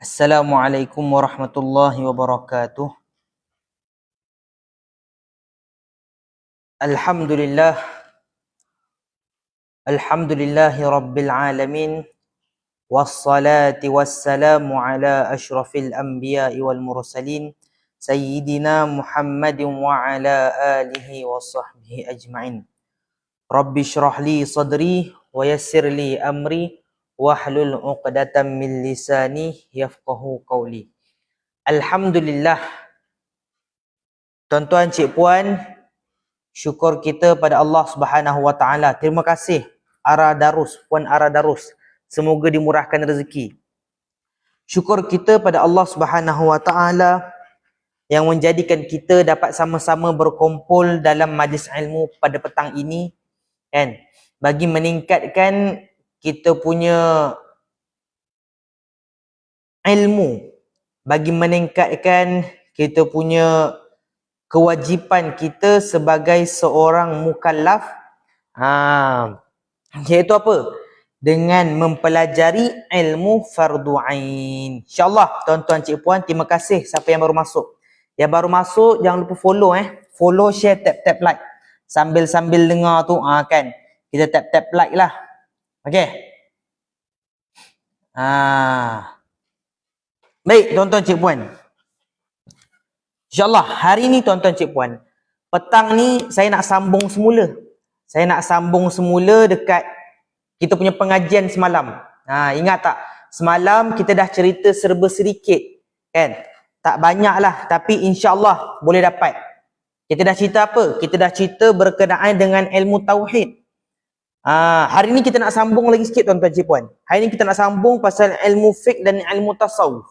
Assalamualaikum warahmatullahi wabarakatuh. Alhamdulillah, alhamdulillahi rabbil alamin. Wassalati wassalamu ala ashrafil anbiya'i wal mursalin Sayyidina Muhammadin wa ala alihi wa sahbihi ajma'in. Rabbi syrah li sadri wa yassir li amri wahlul uqdatan min lisani yafqahu qawli. Alhamdulillah, tuan-tuan, cik puan, syukur kita pada Allah Subhanahu Wa Taala. Terima kasih Ara Darus, Puan Ara Darus. Semoga dimurahkan rezeki. Syukur kita pada Allah Subhanahu Wa Taala yang menjadikan kita dapat sama-sama berkumpul dalam majlis ilmu pada petang ini, kan? Bagi meningkatkan kita punya ilmu, bagi meningkatkan kita punya kewajipan kita sebagai seorang mukallaf, iaitu apa? Dengan mempelajari ilmu fardu ain. InsyaAllah, tuan-tuan, cik puan, terima kasih siapa yang baru masuk. Yang baru masuk, jangan lupa follow follow, share, tap like. Sambil-sambil dengar tu, kan, kita tap like lah. Okey. Baik, tuan-tuan, cik puan. InsyaAllah, hari ni tuan-tuan, cik puan, petang ni saya nak sambung semula. Saya nak sambung semula dekat kita punya pengajian semalam. Ingat tak? Semalam kita dah cerita serba sedikit, kan? Tak banyak lah, tapi insyaAllah boleh dapat. Kita dah cerita apa? Kita dah cerita berkenaan dengan ilmu tauhid. Hari ni kita nak sambung lagi sikit, tuan-tuan, cik puan. Hari ni kita nak sambung pasal ilmu fiqh dan ilmu tasawuf.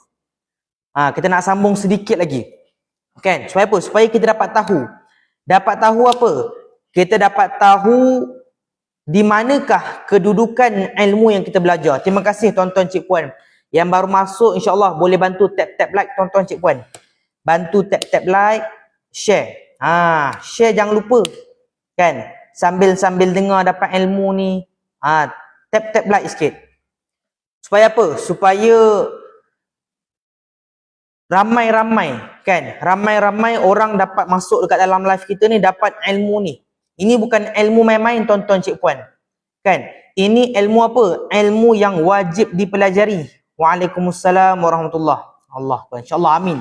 Kita nak sambung sedikit lagi, kan? Supaya apa? Supaya kita dapat tahu. Dapat tahu apa? Kita dapat tahu di manakah kedudukan ilmu yang kita belajar. Terima kasih tuan-tuan, cik puan. Yang baru masuk, insyaAllah boleh bantu tap like, tuan-tuan, cik puan. Bantu tap like, share. Share jangan lupa, kan? Sambil-sambil dengar dapat ilmu ni, tap like sikit. Supaya apa? Supaya ramai-ramai, kan? Ramai-ramai orang dapat masuk dekat dalam live kita ni, dapat ilmu ni. Ini bukan ilmu main-main, tuan-tuan, cik puan, kan? Ini ilmu apa? Ilmu yang wajib dipelajari. Waalaikumsalam warahmatullahi. Allah Tuhan, insyaAllah, amin.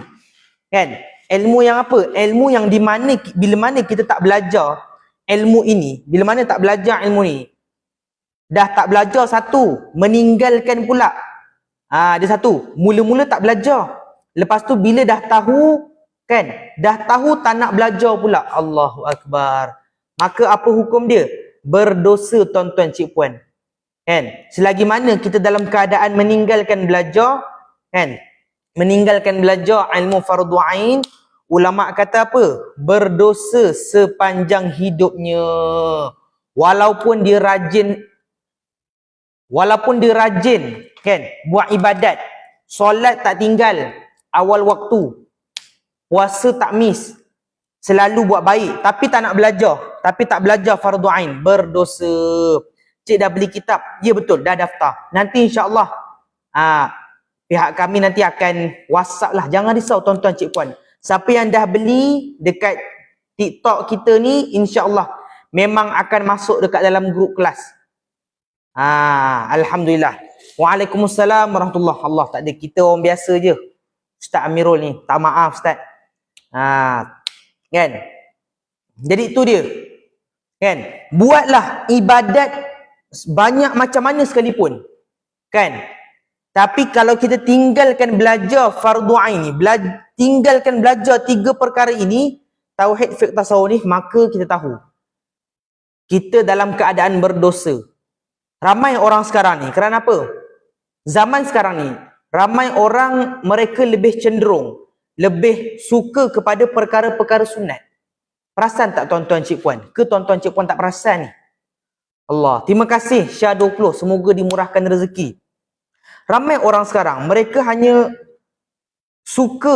Kan? Ilmu yang apa? Ilmu yang di mana, bila mana kita tak belajar ilmu ini, bila mana tak belajar ilmu ni, dah tak belajar satu, meninggalkan pula. Dia satu, mula-mula tak belajar. Lepas tu bila dah tahu, kan? Dah tahu tak nak belajar pula. Allahu Akbar. Maka apa hukum dia? Berdosa, tuan-tuan, cik puan. Kan? Selagi mana kita dalam keadaan meninggalkan belajar, kan? Meninggalkan belajar ilmu fardu ain, ulama kata apa? Berdosa sepanjang hidupnya. Walaupun dia rajin, kan, buat ibadat, solat tak tinggal awal waktu, puasa tak miss, selalu buat baik, tapi tak nak belajar, tapi tak belajar fardu ain, berdosa. Cik dah beli kitab? Ya, betul, dah daftar. Nanti insyaAllah pihak kami nanti akan WhatsApp lah. Jangan risau, tuan-tuan, cik puan. Siapa yang dah beli dekat TikTok kita ni, insyaAllah memang akan masuk dekat dalam grup kelas. Alhamdulillah. Waalaikumsalam warahmatullahi. Allah, tak ada, kita orang biasa je. Ustaz Amirul ni, tak maaf Ustaz. Kan? Jadi itu dia. Kan? Buatlah ibadat banyak macam mana sekalipun. Kan? Tapi kalau kita tinggalkan belajar fardu ain ni, tinggalkan belajar tiga perkara ini, tauhid, fiqh, tasawuf ni, maka kita tahu kita dalam keadaan berdosa. Ramai orang sekarang ni, kerana apa? Zaman sekarang ni, ramai orang mereka lebih cenderung, lebih suka kepada perkara-perkara sunat. Perasan tak, tuan-tuan, cik puan? Ke tuan-tuan, cik puan tak perasan ni? Allah, terima kasih Syah 20, semoga dimurahkan rezeki. Ramai orang sekarang, mereka hanya suka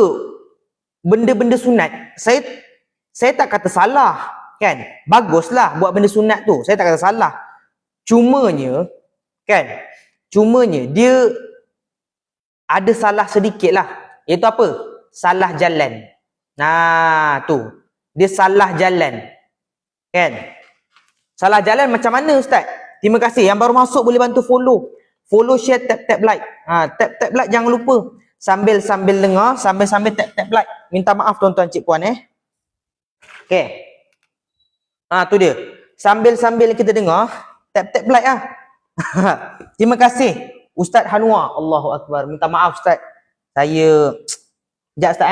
benda-benda sunat. Saya tak kata salah, kan? Baguslah buat benda sunat tu, saya tak kata salah. Cumanya, kan? Cumanya dia ada salah sedikit lah. Iaitu apa? Salah jalan. Nah, tu. Dia salah jalan. Kan? Salah jalan macam mana Ustaz? Terima kasih. Yang baru masuk boleh bantu follow. Follow, share, tap like. Tap like jangan lupa. Sambil dengar, sambil tap like. Minta maaf tuan-tuan cik puan Okay. Tu dia. Sambil kita dengar, tap like ah. Terima kasih Ustaz Hanwar. Allahu Akbar. Minta maaf Ustaz. Saya sekejap Ustaz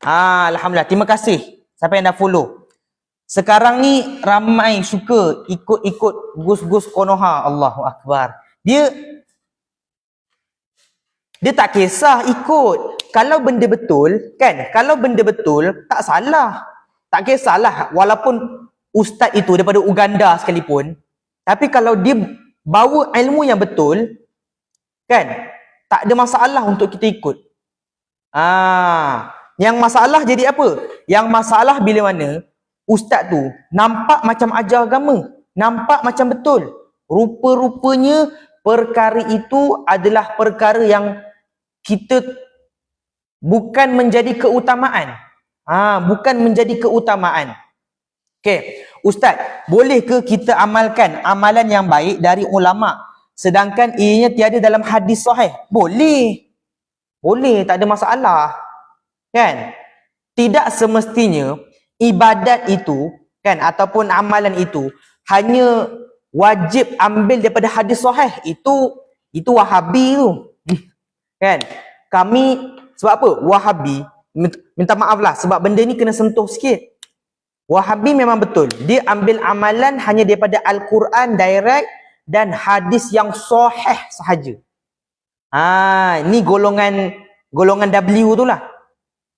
Alhamdulillah. Terima kasih siapa yang dah follow. Sekarang ni ramai suka ikut-ikut Gus Konoha. Allahu Akbar. Dia tak kisah ikut. Kalau benda betul, kan? Kalau benda betul, tak salah. Tak kisahlah walaupun ustaz itu daripada Uganda sekalipun. Tapi kalau dia bawa ilmu yang betul, kan? Tak ada masalah untuk kita ikut. Yang masalah jadi apa? Yang masalah bila mana ustaz tu nampak macam ajar agama, nampak macam betul. Rupa-rupanya perkara itu adalah perkara yang kita bukan menjadi keutamaan. Bukan menjadi keutamaan. Okey, ustaz, boleh ke kita amalkan amalan yang baik dari ulama sedangkan ianya tiada dalam hadis sahih? Boleh. Boleh, tak ada masalah. Kan? Tidak semestinya ibadat itu, kan, ataupun amalan itu hanya wajib ambil daripada hadis sahih. Itu Wahabi tu. Kan? Kami sebab apa? Wahabi, minta maaf lah sebab benda ni kena sentuh sikit. Wahabi memang betul. Dia ambil amalan hanya daripada Al-Quran direct dan hadis yang sahih sahaja. Ni golongan W tu lah.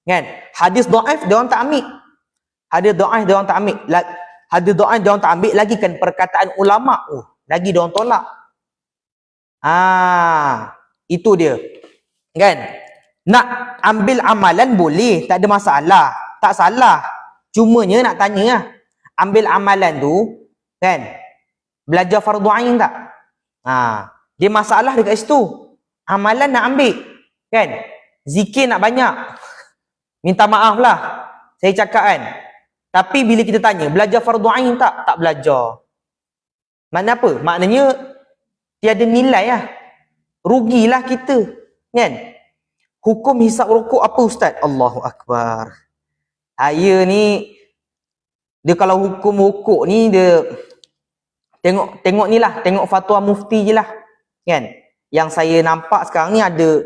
Kan? Hadis dhaif dia orang tak ambil. Hadis dhaif dia orang tak ambil. Hadis dhaif dia orang tak ambil lagi kan perkataan ulama. Lagi dia orang tolak. Itu dia. Kan? Nak ambil amalan boleh, tak ada masalah. Tak salah. Cumanya nak tanya lah. Ambil amalan tu, kan? Belajar fardu ain tak? Dia masalah dekat situ. Amalan nak ambil, kan? Zikir nak banyak. Minta maaf lah. Saya cakap kan. Tapi bila kita tanya, belajar fardu ain tak? Tak belajar. Makna apa? Maknanya tiada nilai lah. Rugilah kita. Kan? Hukum hisap rokok apa Ustaz? Allahu Akbar. Saya ni, dia kalau hukum rokok ni, dia tengok ni lah, tengok fatwa mufti je lah. Kan? Yang saya nampak sekarang ni ada,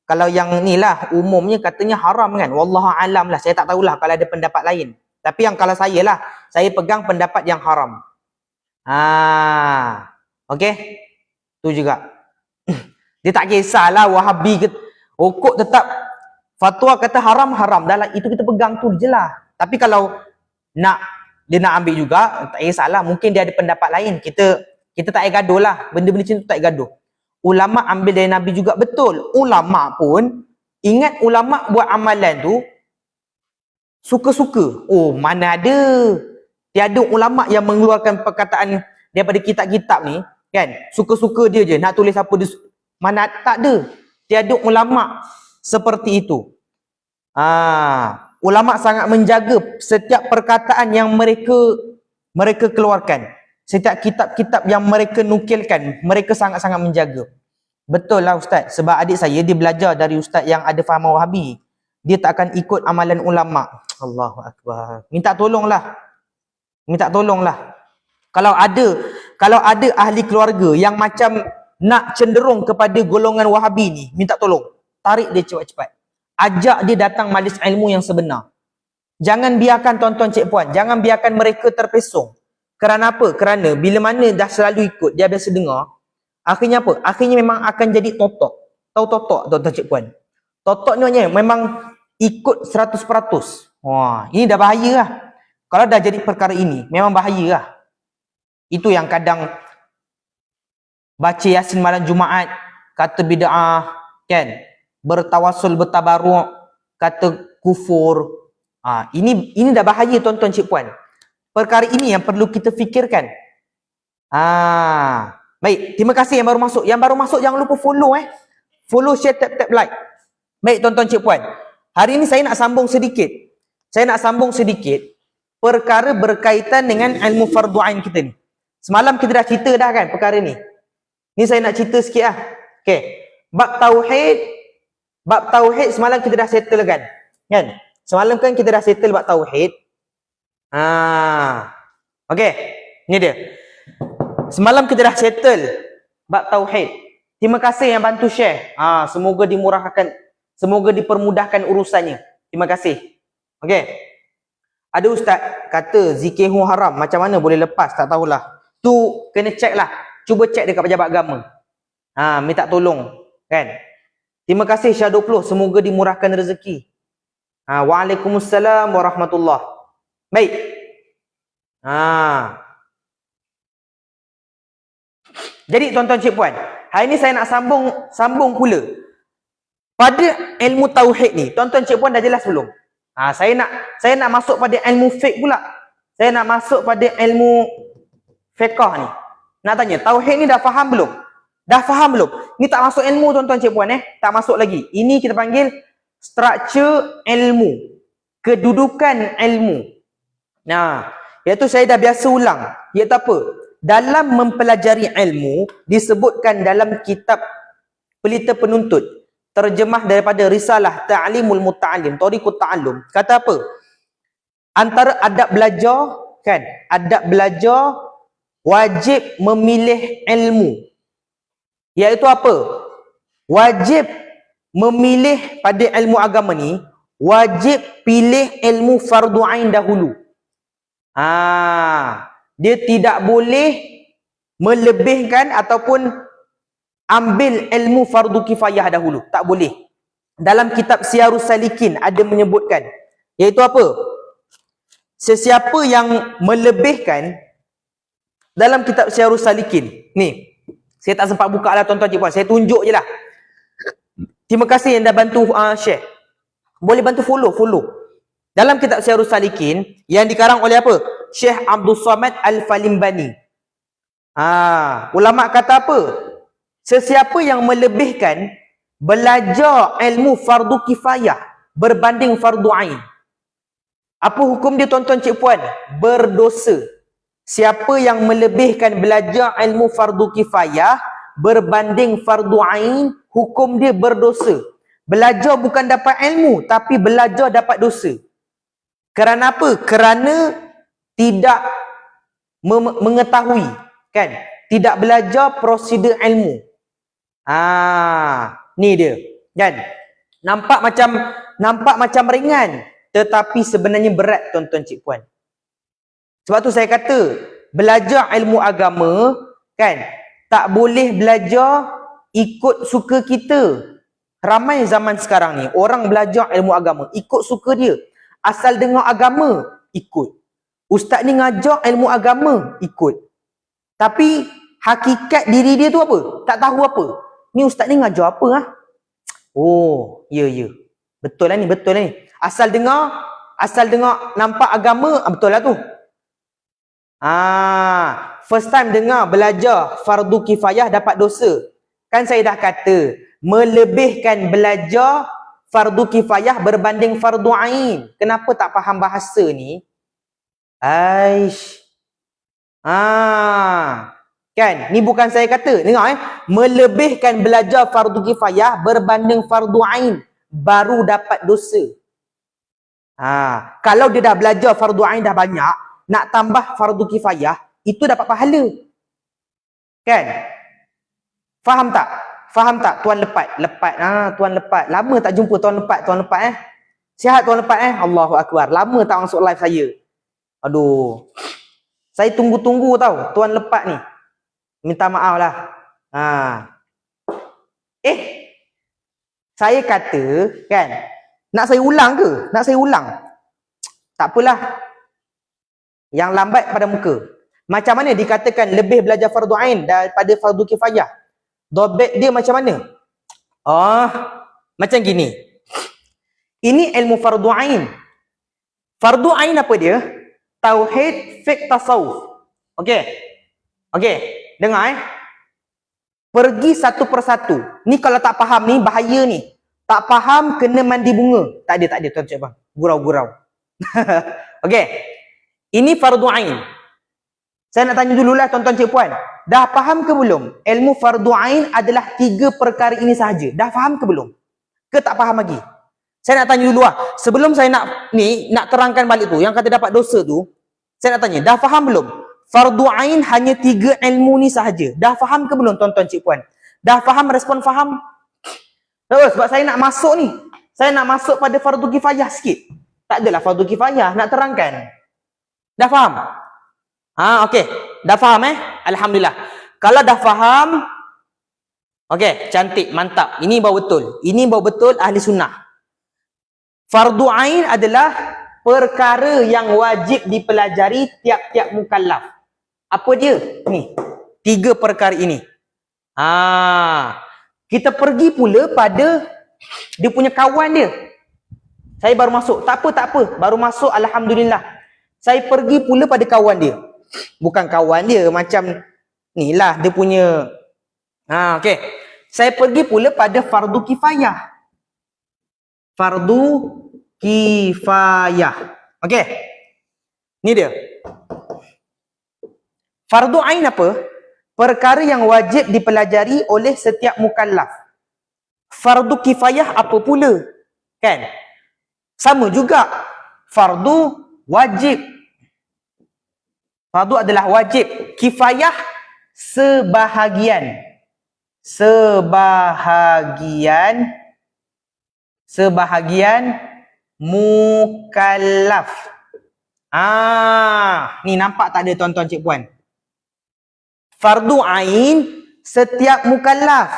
kalau yang ni lah, umumnya katanya haram kan? Wallahu alam lah, saya tak tahulah kalau ada pendapat lain. Tapi yang kalau saya lah, saya pegang pendapat yang haram. Okay? Tu juga. Dia tak kisahlah Wahabi ke, rokok tetap fatwa kata haram dah lah, itu kita pegang tu je lah. Tapi kalau dia nak ambil juga, tak kisahlah, mungkin dia ada pendapat lain. Kita tak payah gaduh lah. Benda-benda macam tu tak payah gaduh. Ulama ambil dari Nabi juga betul. Ulama pun, ingat ulama buat amalan tu suka-suka. Mana ada. Tiada ulama yang mengeluarkan perkataan daripada kitab-kitab ni, kan? Suka-suka dia je. Nak tulis apa dia, mana tak ada. Tiada ulama seperti itu. Ulama sangat menjaga setiap perkataan yang mereka keluarkan. Setiap kitab-kitab yang mereka nukilkan, mereka sangat-sangat menjaga. Betul lah Ustaz. Sebab adik saya, dia belajar dari Ustaz yang ada faham Wahabi. Dia tak akan ikut amalan ulama. Allahu Akbar. Minta tolonglah. Kalau ada ahli keluarga yang macam nak cenderung kepada golongan Wahabi ni, minta tolong. Tarik dia cepat-cepat. Ajak dia datang majlis ilmu yang sebenar. Jangan biarkan tuan-tuan cik puan, jangan biarkan mereka terpesong. Kerana apa? Kerana bila mana dah selalu ikut, dia biasa dengar, akhirnya apa? Akhirnya memang akan jadi totok. Tahu totok tuan-tuan cik puan? Totok ni maknanya memang ikut 100%. Wah, ini dah bahaya lah. Kalau dah jadi perkara ini, memang bahaya lah. Itu yang kadang baca Yasin malam Jumaat, kata bid'ah, kan? Bertawasul, bertabaruk, kata kufur. Ini dah bahaya tuan-tuan cik puan. Perkara ini yang perlu kita fikirkan. Baik, terima kasih yang baru masuk. Yang baru masuk jangan lupa follow Follow, share, tap like. Baik tuan-tuan cik puan. Hari ini saya nak sambung sedikit. Perkara berkaitan dengan ilmu fardu ain kita ni. Semalam kita dah cerita dah kan perkara ni. Ni saya nak cerita sikit lah. Okey. Bab tauhid semalam kita dah settle kan? Semalam kan kita dah settle bab tauhid. Okey. Ni dia. Semalam kita dah settle bab tauhid. Terima kasih yang bantu share. Semoga dipermudahkan urusannya. Terima kasih. Okey. Ada ustaz kata zikir haram, macam mana boleh lepas? Tak tahulah. Tu kena check lah. Cuba check dekat pejabat agama. Minta tolong kan. Terima kasih Syah 20. Semoga dimurahkan rezeki. Waalaikumsalam warahmatullahi. Baik. Jadi tuan-tuan cik puan, hari ni saya nak sambung pula pada ilmu tauhid ni. Tuan-tuan cik puan dah jelas belum? Saya nak masuk pada ilmu fiqh pula. Saya nak masuk pada ilmu fiqh ni. Nak tanya, tauhid ni dah faham belum? Dah faham belum? Ni tak masuk ilmu tuan-tuan cik puan tak masuk lagi. Ini kita panggil struktur ilmu, kedudukan ilmu. Iaitu saya dah biasa ulang. Iaitu apa? Dalam mempelajari ilmu disebutkan dalam kitab Pelita Penuntut, terjemah daripada Risalah Ta'limul Muta'allim, Tariqut Ta'allum. Kata apa? Antara adab belajar kan? Adab belajar wajib memilih ilmu. Iaitu apa? Wajib memilih pada ilmu agama ni, wajib pilih ilmu fardu ain dahulu. Dia tidak boleh melebihkan ataupun ambil ilmu fardu kifayah dahulu. Tak boleh. Dalam kitab Siyarus Salikin ada menyebutkan, iaitu apa? Sesiapa yang melebihkan dalam kitab Siyarus Salikin. Ni, saya tak sempat buka lah tuan-tuan cik puan. Saya tunjuk je lah. Terima kasih yang dah bantu share. Boleh bantu follow. Dalam kitab Siyarus Salikin yang dikarang oleh apa? Syekh Abdul Samad Al-Falimbani. Ulama kata apa? Sesiapa yang melebihkan belajar ilmu fardu kifayah berbanding fardu ain. Apa hukum dia tuan-tuan cik puan? Berdosa. Siapa yang melebihkan belajar ilmu fardu kifayah berbanding fardu ain, hukum dia berdosa. Belajar bukan dapat ilmu, tapi belajar dapat dosa. Kerana apa? Kerana tidak mengetahui, kan? Tidak belajar prosedur ilmu. Ni dia, kan? Nampak macam ringan, tetapi sebenarnya berat tuan-tuan cik puan. Sebab tu saya kata, belajar ilmu agama, kan? Tak boleh belajar ikut suka kita. Ramai zaman sekarang ni, orang belajar ilmu agama, ikut suka dia. Asal dengar agama, ikut. Ustaz ni ngajar ilmu agama, ikut. Tapi, hakikat diri dia tu apa? Tak tahu apa. Ni ustaz ni ngajar apa? Oh, ya. Betul lah ni. Asal dengar nampak agama, betul lah tu. First time dengar belajar fardu kifayah dapat dosa. Kan saya dah kata, melebihkan belajar fardu kifayah berbanding fardu ain. Kenapa tak faham bahasa ni? Kan, ni bukan saya kata. Dengar melebihkan belajar fardu kifayah berbanding fardu ain, baru dapat dosa. Kalau dia dah belajar fardu ain dah banyak, nak tambah fardu kifayah, itu dapat pahala. Kan? Faham tak? Tuan Lepat. Tuan Lepat. Lama tak jumpa Tuan Lepat. Sihat Tuan Lepat Allahu Akbar. Lama tak masuk live saya. Aduh. Saya tunggu-tunggu tau Tuan Lepat ni. Minta maaf lah. Saya kata, kan, nak saya ulang ke? Tak apalah. Yang lambat pada muka. Macam mana dikatakan lebih belajar fardu ain daripada fardu kifayah? Dobek dia macam mana? Macam gini. Ini ilmu fardu ain. Fardu ain apa dia? Tauhid, fiqh, tasawuf. Okey. Dengar Pergi satu persatu. Ni kalau tak faham ni, bahaya ni. Tak faham, kena mandi bunga. Tak ada, tuan cik bang. Gurau-gurau. Okey. Ini fardu ain. Saya nak tanya dululah tuan-tuan cik puan. Dah faham ke belum? Ilmu fardu ain adalah 3 perkara ini sahaja. Dah faham ke belum? Ke tak faham lagi? Saya nak tanya dulu lah. Sebelum saya nak terangkan balik tu, yang kata dapat dosa tu, saya nak tanya, dah faham belum? Fardu ain hanya 3 ilmu ni sahaja. Dah faham ke belum tuan-tuan cik puan? Dah faham, respon faham? Terus, sebab saya nak masuk ni. Saya nak masuk pada fardu kifayah sikit. Tak adalah fardu kifayah, nak terangkan. Dah faham? Okey. Dah faham Alhamdulillah. Kalau dah faham, okey, cantik, mantap. Ini baru betul. Ini baru betul ahli sunnah. Fardu ain adalah perkara yang wajib dipelajari tiap-tiap mukallaf. Apa dia? Ni. 3 perkara ini. Kita pergi pula pada dia punya kawan dia. Saya baru masuk. Tak apa. Baru masuk, alhamdulillah. Saya pergi pula pada kawan dia. Bukan kawan dia, macam ni lah dia punya. Okey. Saya pergi pula pada fardu kifayah. Fardu kifayah. Okey. Ni dia. Fardu ain apa? Perkara yang wajib dipelajari oleh setiap mukallaf. Fardu kifayah apa pula? Kan? Sama juga. Fardu wajib. Fardu adalah wajib. Kifayah sebahagian. Sebahagian mukallaf. Ni nampak tak ada tuan-tuan cik puan? Fardu ain setiap mukallaf.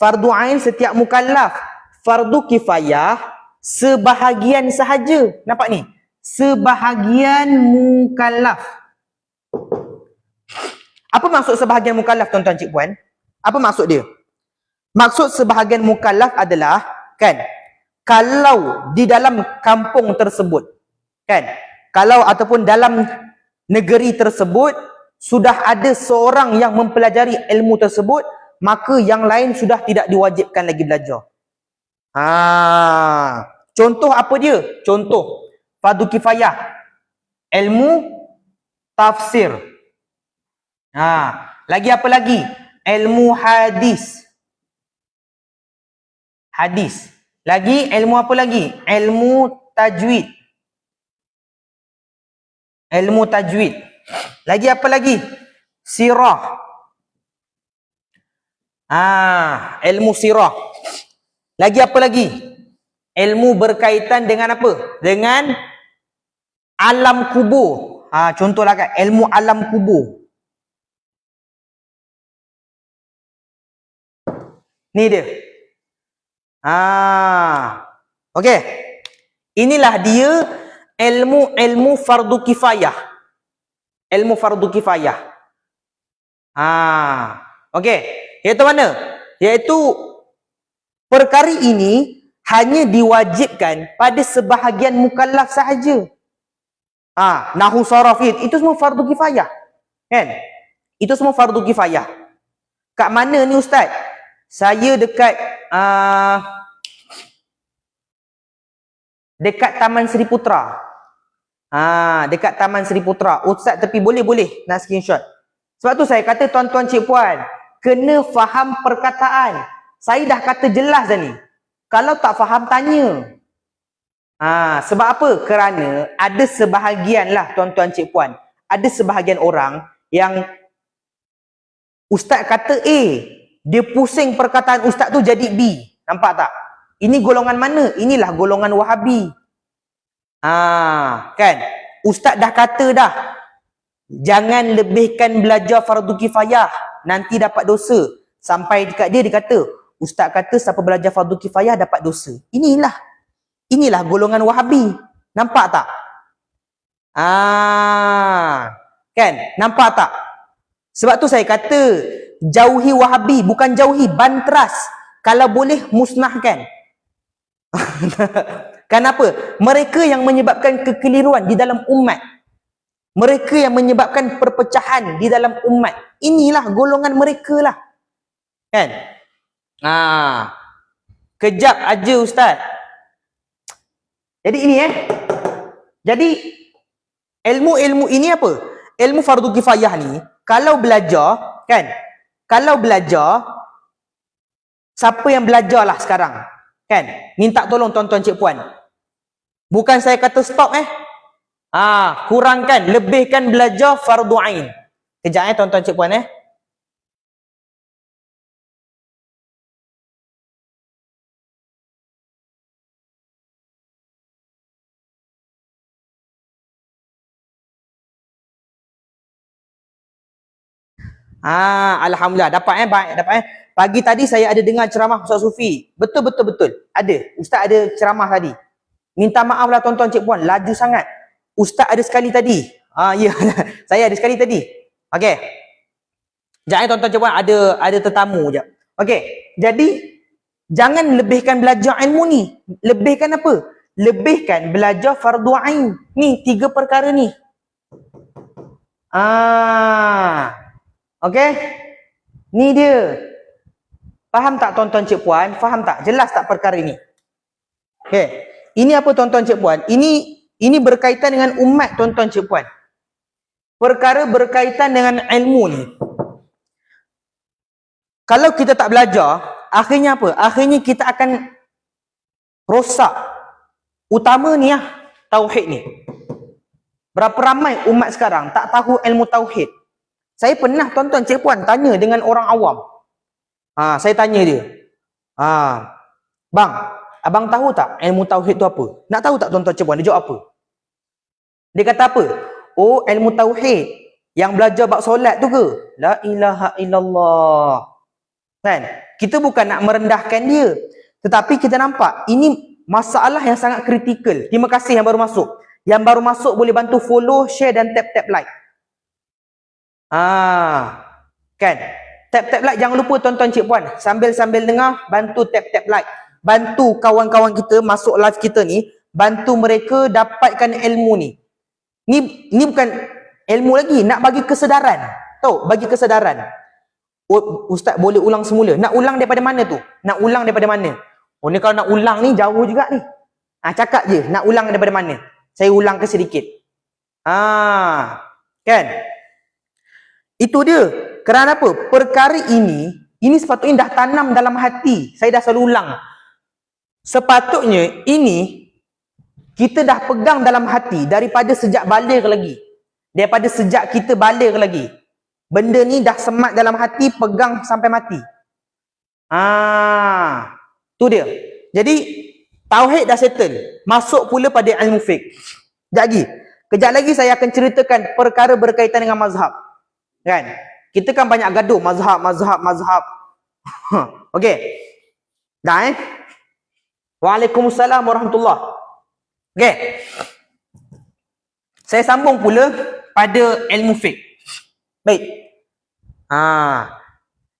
Fardu ain setiap mukallaf. Fardu kifayah sebahagian sahaja. Nampak ni? Sebahagian mukallaf. Apa maksud sebahagian mukallaf tuan-tuan cik puan? Apa maksud dia? Maksud sebahagian mukallaf adalah, kan, kalau di dalam kampung tersebut, kan, kalau ataupun dalam negeri tersebut sudah ada seorang yang mempelajari ilmu tersebut, maka yang lain sudah tidak diwajibkan lagi belajar. Contoh apa dia? Contoh fardu kifayah, ilmu tafsir. Lagi apa lagi? Ilmu hadis. Lagi ilmu apa lagi? Ilmu tajwid. Lagi apa lagi? Sirah. Ilmu sirah. Lagi apa lagi? Ilmu berkaitan dengan apa? Dengan alam kubur. Contohlah kan, ilmu alam kubur. Ni dia. Okey. Inilah dia ilmu fardu kifayah. Ilmu fardu kifayah. Okey. Iaitu mana? Iaitu perkara ini hanya diwajibkan pada sebahagian mukallaf sahaja. Nahwu saraf itu semua fardu kifayah. Kan? Itu semua fardu kifayah. Kat mana ni ustaz? Saya dekat dekat Taman Seri Putra. Dekat Taman Seri Putra. Ustaz tapi boleh nak screenshot. Sebab tu saya kata tuan-tuan cik puan, kena faham perkataan. Saya dah kata jelas dah ni. Kalau tak faham tanya. Sebab apa? Kerana ada sebahagian lah tuan-tuan cik puan. Ada sebahagian orang yang ustaz kata A, dia pusing perkataan ustaz tu jadi B. Nampak tak? Ini golongan mana? Inilah golongan Wahabi. Kan? Ustaz dah kata dah, jangan lebihkan belajar fardu kifayah, nanti dapat dosa. Sampai dekat dia kata, ustaz kata siapa belajar fardu kifayah dapat dosa. Inilah golongan Wahabi. Nampak tak? Kan? Nampak tak? Sebab tu saya kata, jauhi Wahabi, bukan jauhi, bantras. Kalau boleh, musnahkan. Kenapa? Mereka yang menyebabkan kekeliruan di dalam umat. Mereka yang menyebabkan perpecahan di dalam umat. Inilah golongan mereka lah. Kan? Kejap aja Ustaz. Jadi ini Jadi ilmu-ilmu ini apa? Ilmu fardu kifayah ni kalau belajar kan? Kalau belajar siapa yang belajarlah sekarang? Kan? Minta tolong tuan-tuan cik puan. Bukan saya kata stop kurangkan, lebihkan belajar fardu ain. Kejap tuan-tuan cik puan Alhamdulillah dapat baik dapat Pagi tadi saya ada dengar ceramah Ustaz Sufi. Betul. Ada. Ustaz ada ceramah tadi. Minta maaflah tuan-tuan cik puan, laju sangat. Ustaz ada sekali tadi. Ya. Saya ada sekali tadi. Okey. Jangan tuan-tuan cik puan ada tetamu jap. Okey. Jadi jangan lebihkan belajar ilmu ni. Lebihkan apa? Lebihkan belajar fardu ain. Ni 3 perkara ni. Okey. Ni dia. Faham tak tuan-tuan cik puan? Faham tak? Jelas tak perkara ini? Okey. Ini apa tuan-tuan cik puan? Ini berkaitan dengan umat tuan-tuan cik puan. Perkara berkaitan dengan ilmu ni. Kalau kita tak belajar, akhirnya apa? Akhirnya kita akan rosak. Utama ni tauhid ni. Berapa ramai umat sekarang tak tahu ilmu tauhid. Saya pernah tuan-tuan cik puan tanya dengan orang awam. Saya tanya dia. Bang, abang tahu tak ilmu tauhid tu apa? Nak tahu tak tuan-tuan cik puan? Dia jawab apa? Dia kata apa? Oh, ilmu tauhid yang belajar bab solat tu ke? La ilaha illallah. Kan? Kita bukan nak merendahkan dia. Tetapi kita nampak ini masalah yang sangat kritikal. Terima kasih yang baru masuk. Yang baru masuk boleh bantu follow, share dan tap-tap like. Kan? Tap-tap like jangan lupa tuan-tuan cik puan. Sambil-sambil dengar, bantu tap-tap like. Bantu kawan-kawan kita masuk live kita ni, bantu mereka dapatkan ilmu ni. Ni bukan ilmu lagi, nak bagi kesedaran. Tahu, bagi kesedaran. Ustaz boleh ulang semula. Nak ulang daripada mana tu? Nak ulang daripada mana? Oh ni kalau nak ulang ni jauh juga ni. Cakap je, nak ulang daripada mana? Saya ulang ke sedikit. Kan? Itu dia. Kerana apa? Perkara ini sepatutnya dah tanam dalam hati. Saya dah selalu ulang. Sepatutnya ini kita dah pegang dalam hati daripada sejak balik lagi. Daripada sejak kita balik lagi. Benda ni dah semat dalam hati, pegang sampai mati. Tu dia. Jadi tauhid dah settle. Masuk pula pada ilmu fiqh. Kejap lagi saya akan ceritakan perkara berkaitan dengan mazhab. Kan? Kita kan banyak gaduh mazhab. Okey. Dah Waalaikumsalam warahmatullahi. Okey. Saya sambung pula pada ilmu fiqh. Baik.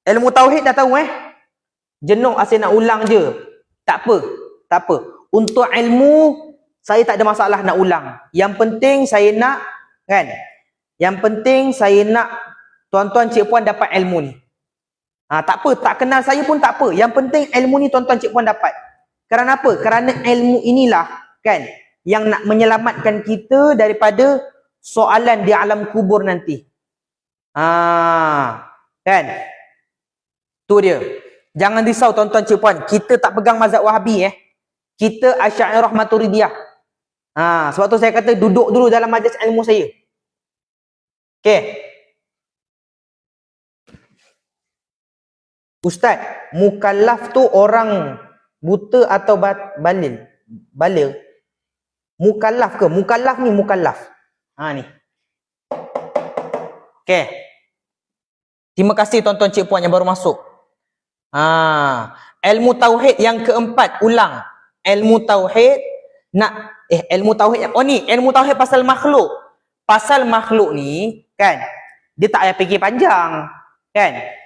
Ilmu tauhid dah tahu Jenuh asyik nak ulang je. Tak apa. Untuk ilmu saya tak ada masalah nak ulang. Yang penting saya nak tuan-tuan cik puan dapat ilmu ni. Tak apa, tak kenal saya pun tak apa. Yang penting ilmu ni tuan-tuan cik puan dapat. Kerana apa? Kerana ilmu inilah yang nak menyelamatkan kita daripada soalan di alam kubur nanti. Kan? Tu dia. Jangan risau tuan-tuan cik puan. Kita tak pegang mazhab Wahabi Kita Asy'ariyah Maturidiyah. Sebab tu saya kata duduk dulu dalam majlis ilmu saya. Okey. Ustaz, mukallaf tu orang buta atau baligh? Mukallaf ke? Mukallaf ni mukallaf. Ni. Okey. Terima kasih tuan-tuan cik puan yang baru masuk. Ilmu tauhid yang keempat, ulang. Ilmu tauhid ilmu tauhid. Oh ni, ilmu tauhid pasal makhluk. Pasal makhluk ni dia tak payah fikir panjang.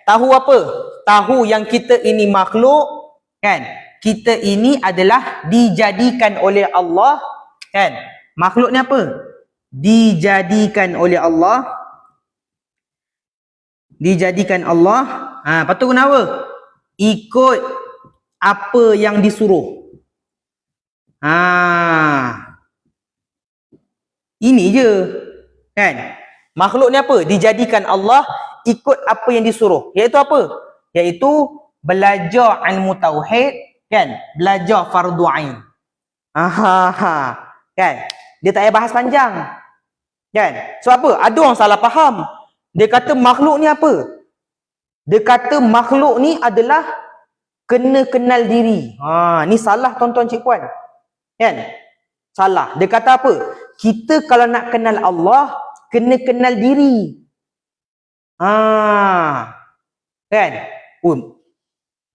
Tahu apa? Tahu yang kita ini makhluk, kita ini adalah dijadikan oleh Allah, Makhluk ni apa? Dijadikan oleh Allah. Lepas tu guna apa? ikut apa yang disuruh. Ini je. Kan? Makhluk ni apa? Dijadikan Allah ikut apa yang disuruh. Iaitu apa? Iaitu belajar ilmu tauhid, kan? Belajar fardu ain. Kan? Dia tak payah bahas panjang. Kan? Sebab apa? Ada orang salah faham. Dia kata makhluk ni apa? Dia kata makhluk ni adalah kena kenal diri. Ni salah tuan-tuan cik puan. Kan? Salah. Dia kata apa? Kita kalau nak kenal Allah, kena kenal diri. Kan?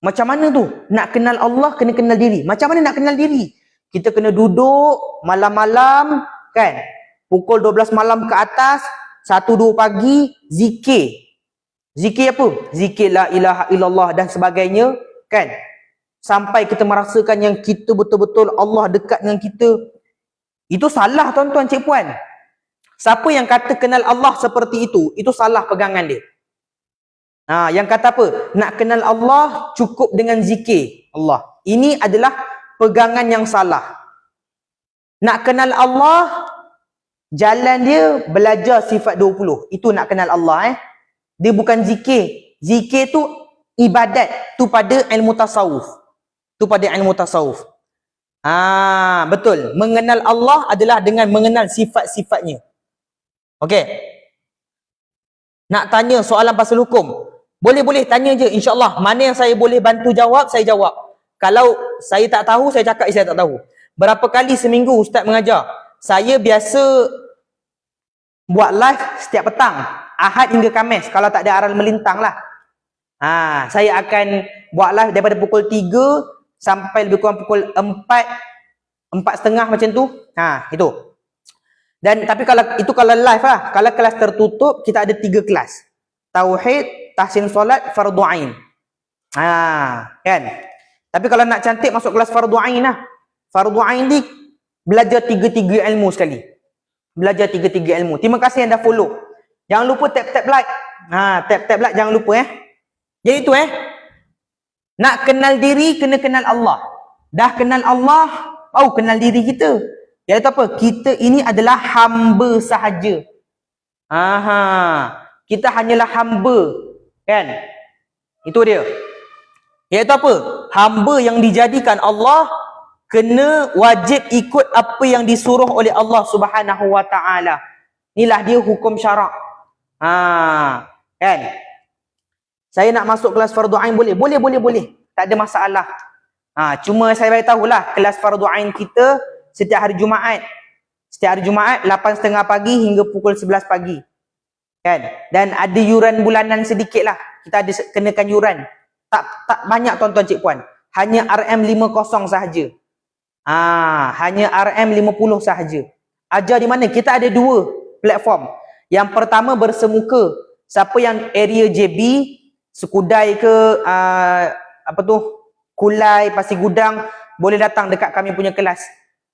Macam mana tu? Nak kenal Allah, kena kenal diri. Macam mana nak kenal diri? Kita kena duduk malam-malam, kan? Pukul 12 malam ke atas, 1-2 pagi, zikir. Zikir apa? Zikir la ilaha illallah dan sebagainya, kan? Sampai kita merasakan yang kita betul-betul Allah dekat dengan kita. Itu salah tuan-tuan cik puan. Siapa yang kata kenal Allah seperti itu salah pegangan dia. Yang kata apa? Nak kenal Allah cukup dengan zikir Allah. Ini adalah pegangan yang salah. Nak kenal Allah, jalan dia belajar sifat 20. Itu nak kenal Allah. Dia bukan zikir. Zikir tu ibadat. Tu pada ilmu tasawuf. Betul. Mengenal Allah adalah dengan mengenal sifat-sifatnya. Okey. Nak tanya soalan pasal hukum? Boleh tanya je, insya-Allah. Mana yang saya boleh bantu jawab, saya jawab. Kalau saya tak tahu, saya cakap saya tak tahu. Berapa kali seminggu ustaz mengajar? Saya biasa buat live setiap petang, Ahad hingga Khamis, kalau tak ada aral melintang lah. Saya akan buat live daripada pukul 3 sampai lebih kurang pukul 4:30 macam tu. Itu. Dan tapi kalau live lah, kalau kelas tertutup kita ada 3 kelas. Tauhid, tahsin solat, fardu ain. Kan? Tapi kalau nak cantik masuk kelas fardu ain lah. Fardu ain ni belajar 3 ilmu sekali. Belajar 3 ilmu. Terima kasih yang dah follow. Jangan lupa tap like. Tap like jangan lupa Jadi itu nak kenal diri kena kenal Allah. Dah kenal Allah, kenal diri kita. Iaitu apa? Kita ini adalah hamba sahaja. Kita hanyalah hamba, kan? Itu dia. Iaitu apa? Hamba yang dijadikan Allah kena wajib ikut apa yang disuruh oleh Allah Subhanahu wa taala. Inilah dia hukum syarak. Kan? Saya nak masuk kelas fardu ain boleh. Tak ada masalah. Cuma saya beritahu lah, kelas fardu ain kita setiap hari Jumaat. Setiap hari Jumaat 8:30 pagi hingga pukul 11 pagi. Kan? Dan ada yuran bulanan sedikit lah. Kita ada kenakan yuran. Tak banyak tuan-tuan cik puan. Hanya RM50 sahaja. Hanya RM50 sahaja. Ajar di mana? Kita ada 2 platform. Yang pertama bersemuka. Siapa yang area JB, Sekudai ke Kulai, Pasir Gudang, boleh datang dekat kami punya kelas.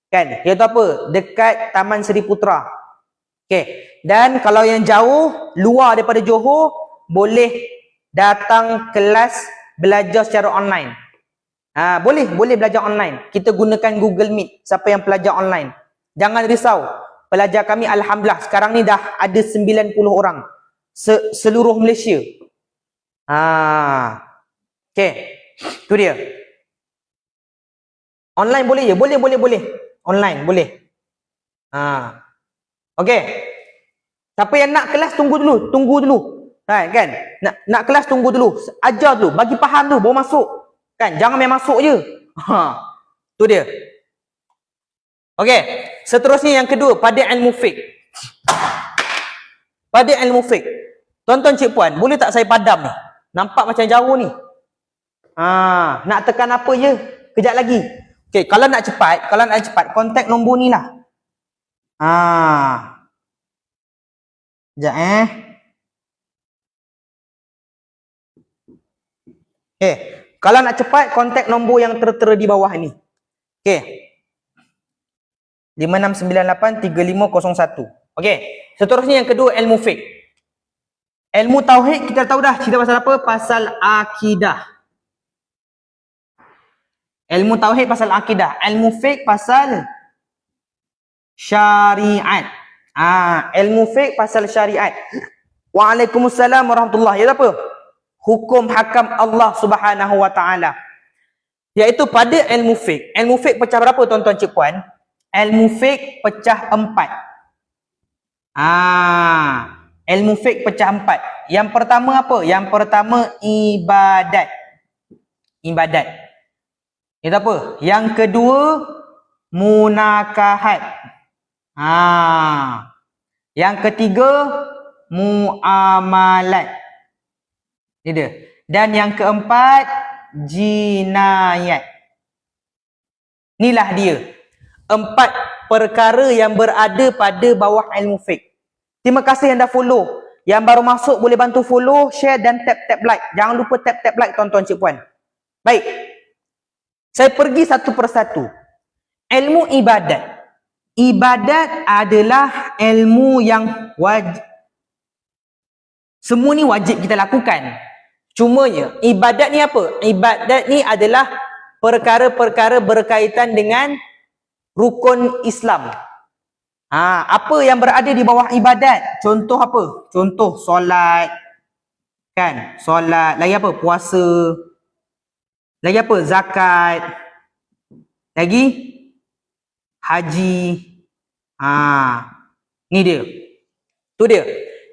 Kan? Iaitu apa? Dekat Taman Seri Putra. Okey. Dan kalau yang jauh, luar daripada Johor, boleh datang kelas belajar secara online. Boleh belajar online. Kita gunakan Google Meet. Siapa yang pelajar online, jangan risau. Pelajar kami alhamdulillah sekarang ni dah ada 90 orang seluruh Malaysia. Okey. Tu dia. Online boleh je? Boleh. Online boleh. Okey. Siapa yang nak kelas tunggu dulu. Kan? Nak kelas tunggu dulu. Ajar dulu, bagi faham dulu baru masuk. Kan? Jangan main masuk je. Tu dia. Okey. Seterusnya yang kedua, pada ilmu fiqh. Pada ilmu fiqh. Tuan-tuan cik puan, boleh tak saya padam ni? Nampak macam jauh ni. Nak tekan apa je? Kejap lagi. Okey, kalau nak cepat, kontak nombor ni lah. Sekejap kalau nak cepat, kontak nombor yang tertera di bawah ni. Okey. 56983501. Okey. Seterusnya yang kedua, ilmu fiqh. Ilmu tauhid kita tahu dah. Cerita pasal apa? Pasal akidah. Ilmu tauhid pasal akidah, ilmu fiqh pasal syariat. Ilmu fiqh pasal syariat. Waalaikumsalam warahmatullahi. Ya apa? Hukum hakam Allah Subhanahu wa taala. Iaitu pada ilmu fiqh. Ilmu fiqh pecah berapa tuan-tuan cik puan? Ilmu fiqh pecah 4. Ilmu fiqh pecah 4. Yang pertama apa? Yang pertama ibadat. Ibadat. Itu apa? Yang kedua munakahat. Yang ketiga muamalat. Ini dia. Dan yang keempat jinayat. Inilah dia. 4 perkara yang berada pada bawah ilmu fiqh. Terima kasih yang dah follow. Yang baru masuk boleh bantu follow, share dan tap like. Jangan lupa tap like tuan-tuan cik puan. Baik. Saya pergi satu persatu. Ilmu ibadat. Ibadat adalah ilmu yang wajib. Semua ni wajib kita lakukan. Cumanya ibadat ni apa? Ibadat ni adalah perkara-perkara berkaitan dengan rukun Islam. Apa yang berada di bawah ibadat? Contoh apa? Contoh solat. Kan? Solat. Lagi apa? Puasa. Lagi apa? Zakat. Lagi? Haji. Ni dia. Tu dia.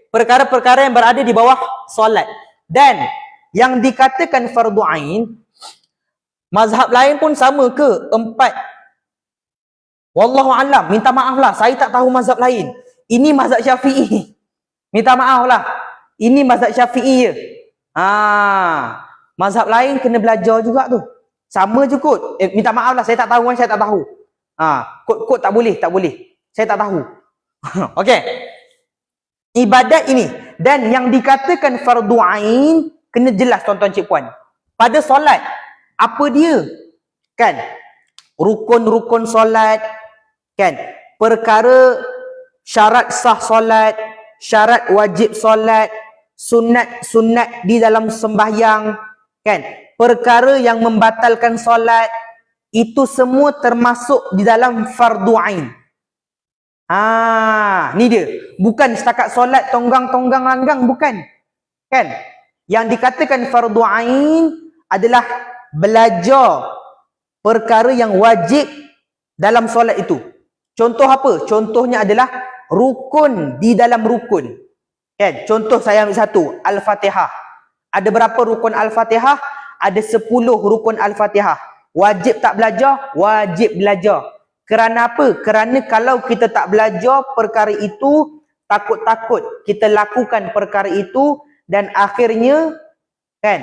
Perkara-perkara yang berada di bawah solat. Dan yang dikatakan fardu ain, mazhab lain pun sama ke? 4. Wallahu alam, minta maaf lah, saya tak tahu mazhab lain. Ini mazhab Syafi'i. Minta maaf lah. Ini mazhab Syafi'i je. Mazhab lain kena belajar juga tu. Sama je kot. Minta maaf lah, saya tak tahu kan, saya tak tahu. Kot tak boleh, tak boleh. Saya tak tahu. Okey. Ibadat ini. Dan yang dikatakan fardu ain, kena jelas tuan-tuan cik puan. Pada solat, apa dia? Kan? Rukun-rukun solat. Kan? Perkara syarat sah solat, syarat wajib solat, sunat-sunat di dalam sembahyang, kan? Perkara yang membatalkan solat, itu semua termasuk di dalam fardu ain. Ni dia. Bukan setakat solat tonggang-tonggang langgang, bukan. Kan? Yang dikatakan fardu ain adalah belajar perkara yang wajib dalam solat itu. Contoh apa? Contohnya adalah rukun di dalam rukun. Kan? Contoh saya ambil satu, Al-Fatihah. Ada berapa rukun Al-Fatihah? Ada 10 rukun Al-Fatihah. Wajib tak belajar? Wajib belajar. Kerana apa? Kerana kalau kita tak belajar perkara itu, takut-takut kita lakukan perkara itu dan akhirnya kan,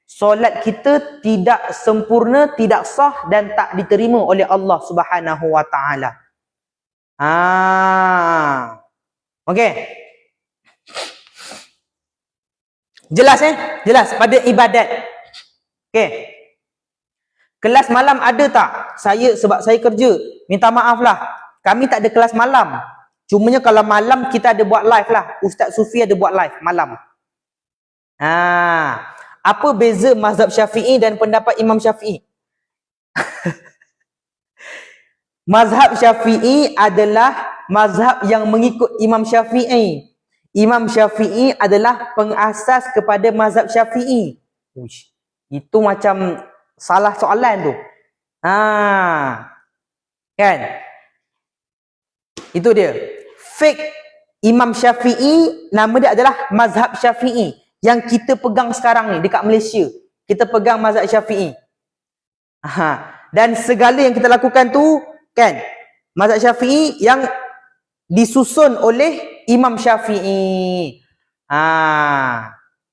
solat kita tidak sempurna, tidak sah dan tak diterima oleh Allah Subhanahu wa taala. Okey. Jelas Jelas pada ibadat. Okey. Kelas malam ada tak? Sebab saya kerja, minta maaf lah. Kami tak ada kelas malam. Cumanya kalau malam kita ada buat live lah. Ustaz Sufi ada buat live malam. Apa beza mazhab Syafi'i dan pendapat Imam Syafi'i? Mazhab Syafi'i adalah mazhab yang mengikut Imam Syafi'i. Imam Syafi'i adalah pengasas kepada mazhab Syafi'i. Itu macam salah soalan tu. Kan? Itu dia. Fiqh Imam Syafi'i, nama dia adalah mazhab Syafi'i. Yang kita pegang sekarang ni dekat Malaysia. Kita pegang mazhab Syafi'i. Dan segala yang kita lakukan tu, kan, mazhab Syafi'i yang disusun oleh Imam Syafi'i.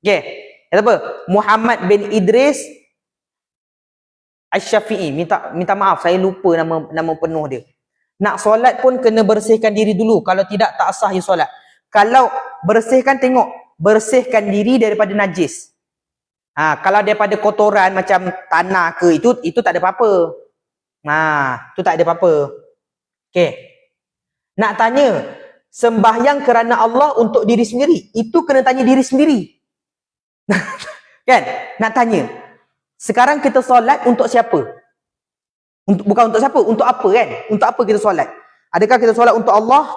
Okey. Apa? Muhammad bin Idris Asy-Syafi'i. Minta maaf, saya lupa nama penuh dia. Nak solat pun kena bersihkan diri dulu. Kalau tidak, tak sah you solat. Kalau bersihkan, tengok. Bersihkan diri daripada najis. Kalau daripada kotoran macam tanah ke, itu tak ada apa-apa. Itu tak ada apa-apa. Okey. Nak tanya, sembahyang kerana Allah untuk diri sendiri, itu kena tanya diri sendiri. Kan? Nak tanya, sekarang kita solat untuk siapa? Bukan untuk siapa? Untuk apa kan? Untuk apa kita solat? Adakah kita solat untuk Allah?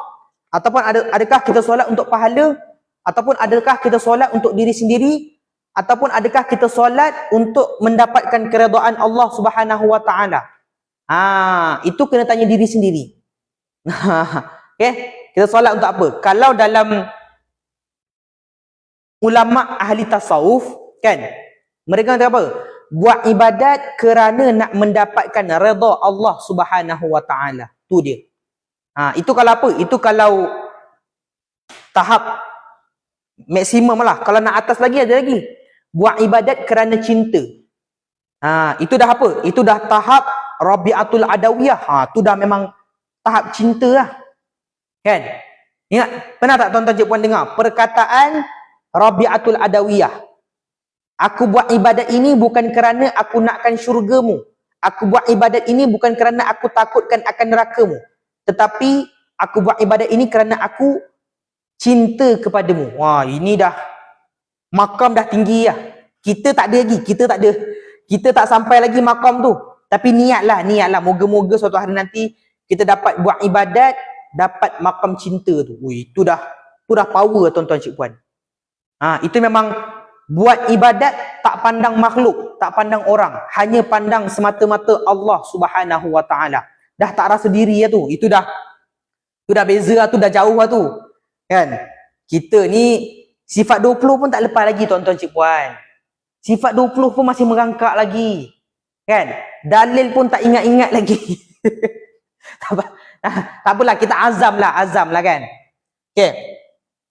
Ataupun adakah kita solat untuk pahala? Ataupun adakah kita solat untuk diri sendiri? Ataupun adakah kita solat untuk mendapatkan keredaan Allah Subhanahu wa taala? Itu kena tanya diri sendiri. Okay? Kita solat untuk apa? Kalau dalam ulama ahli tasawuf kan, mereka kata apa? Buat ibadat kerana nak mendapatkan redha Allah Subhanahu wa taala. Tu dia. Itu kalau apa? Itu kalau tahap maksimum lah. Kalau nak atas lagi ada lagi. Buat ibadat kerana cinta. Itu dah apa? Itu dah tahap Rabi'atul Adawiyah. Tu dah memang tahap cinta lah. Kan? Ingat, pernah tak tuan-tuan cik puan dengar perkataan Rabi'atul Adawiyah? Aku buat ibadat ini bukan kerana aku nakkan syurgamu. Aku buat ibadat ini bukan kerana aku takutkan akan nerakamu. Tetapi aku buat ibadat ini kerana aku cinta kepadamu. Wah, ini dah makam dah tinggi lah. Kita tak ada lagi, kita tak ada. Kita tak sampai lagi makam tu. Tapi niatlah. Moga-moga suatu hari nanti kita dapat buat ibadat, dapat makam cinta tu. Itu dah power tuan-tuan cik puan. Itu memang buat ibadat tak pandang makhluk, tak pandang orang, hanya pandang semata-mata Allah Subhanahu wa taala. Dah tak rasa diri lah tu. Itu dah beza lah tu, dah jauh lah tu. Kan? Kita ni sifat 20 pun tak lepas lagi tuan-tuan cik puan. Sifat 20 pun masih merangkak lagi. Kan? Dalil pun tak ingat-ingat lagi. Tak apalah, kita azam lah kan. Okay.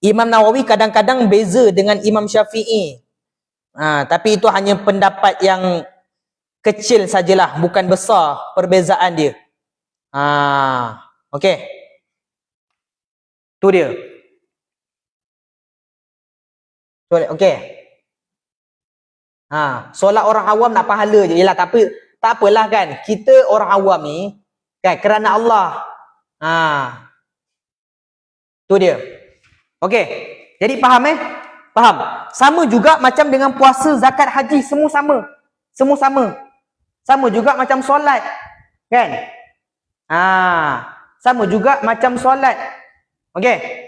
Imam Nawawi kadang-kadang beza dengan Imam Syafi'i. Tapi itu hanya pendapat yang kecil sajalah, bukan besar perbezaan dia. Okey. Tu dia. Okey. Solat orang awam nak pahala je. Yalah, tapi tak apalah kan. Kita orang awam ni kan kerana Allah. Tu dia. Okey. Jadi faham Faham? Sama juga macam dengan puasa, zakat, haji, semua sama. Semua sama. Sama juga macam solat. Kan? Sama juga macam solat. Okey.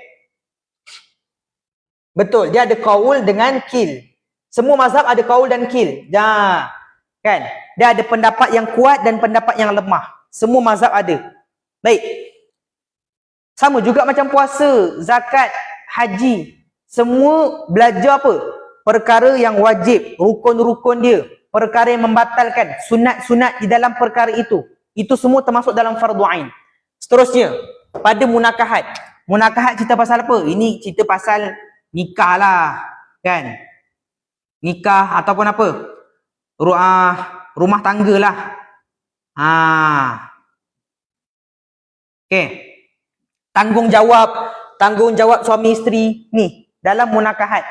Betul, dia ada qaul dengan qil. Semua mazhab ada qaul dan qil. Kan? Dia ada pendapat yang kuat dan pendapat yang lemah. Semua mazhab ada. Baik. Sama juga macam puasa, zakat, haji. Semua belajar apa? Perkara yang wajib, rukun-rukun dia, perkara yang membatalkan, sunat-sunat di dalam perkara itu. Itu semua termasuk dalam fardu ain. Seterusnya, pada munakahat. Munakahat cerita pasal apa? Ini cerita pasal nikah lah, kan? Nikah ataupun apa? Rumah tangga lah. Okey. Tanggungjawab suami isteri ni dalam munakahat.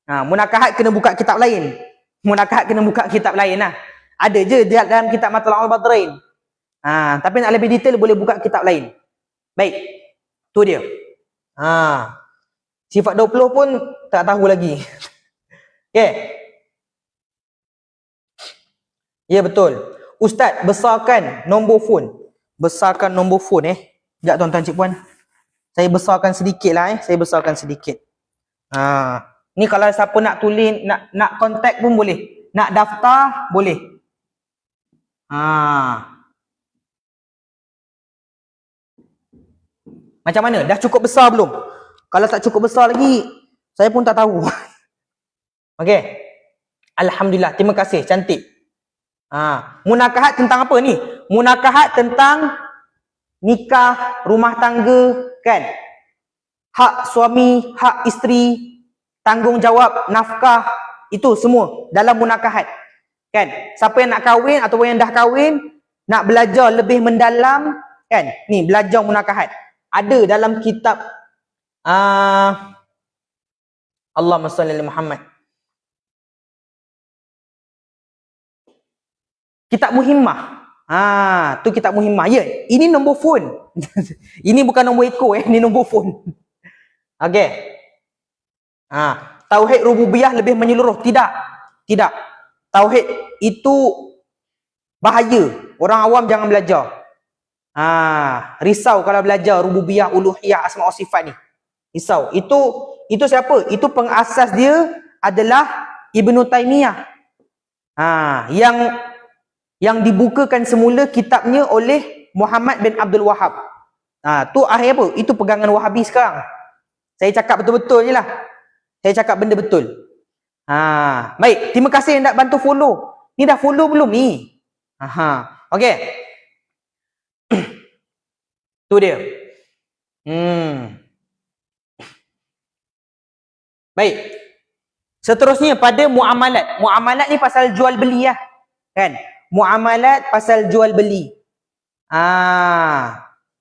Munakahat kena buka kitab lain. Lah. Ada je dalam kitab Matla'ul Badrain. Tapi nak lebih detail boleh buka kitab lain. Baik. Tu dia. Sifat 20 pun tak tahu lagi. Okey. Ya, betul. Ustaz, besarkan nombor phone. Besarkan nombor phone Sekejap tuan-tuan cik puan. Saya besarkan sedikit lah Saya besarkan sedikit. Ni kalau siapa nak tulis, nak contact pun boleh. Nak daftar, boleh. Macam mana? Dah cukup besar belum? Kalau tak cukup besar lagi, saya pun tak tahu. Okey. Alhamdulillah, terima kasih, cantik. Munakahat tentang apa ni? Munakahat tentang nikah, rumah tangga, kan? Hak suami, hak isteri, tanggungjawab, nafkah, itu semua dalam munakahat. Kan? Siapa yang nak kahwin ataupun yang dah kahwin, nak belajar lebih mendalam, kan? Ni, belajar munakahat. Ada dalam kitab Allahumma salli ala Muhammad. Kitab Muhimmah. Tu kitab Muhimmah. Ya, ini nombor phone. Ini bukan nombor ekor ini nombor phone. Okey. Tauhid rububiyah lebih menyeluruh. Tidak. Tauhid itu Bahaya. Orang awam jangan belajar. Risau kalau belajar rububiyah, uluhiyah, asma wa sifat ni. Risau. Itu siapa? Itu pengasas dia adalah Ibnu Taimiyah. Yang dibukakan semula kitabnya oleh Muhammad bin Abdul Wahab. Tu akhir apa? Itu pegangan Wahabi sekarang. Saya cakap betul-betul je lah. Saya cakap benda betul. Baik, terima kasih yang nak bantu follow. Ni dah follow belum ni? Okey. Tu dia. Baik. Seterusnya pada muamalat. Muamalat ni pasal jual beli lah. Kan? Muamalat pasal jual beli.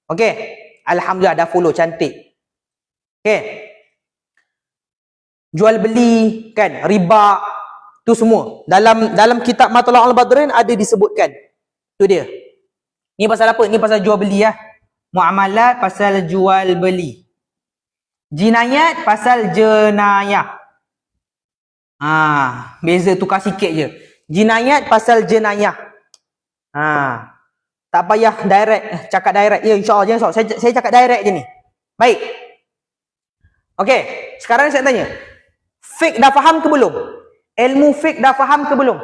Okey. Alhamdulillah dah follow, cantik. Okey. Jual beli kan, riba, tu semua. Dalam kitab Matlaul al-Badrin ada disebutkan. Tu dia. Ni pasal apa? Ni pasal jual beli lah. Muamalat pasal jual beli. Jinayat pasal jenayah. Beza tukar sikit je. Jinayat pasal jenayah. Tak payah direct, cakap direct. Ya, insyaAllah, jangan sok. Saya cakap direct je ni. Baik. Okey, sekarang saya tanya. Fiqh dah faham ke belum? Ilmu fiqh dah faham ke belum?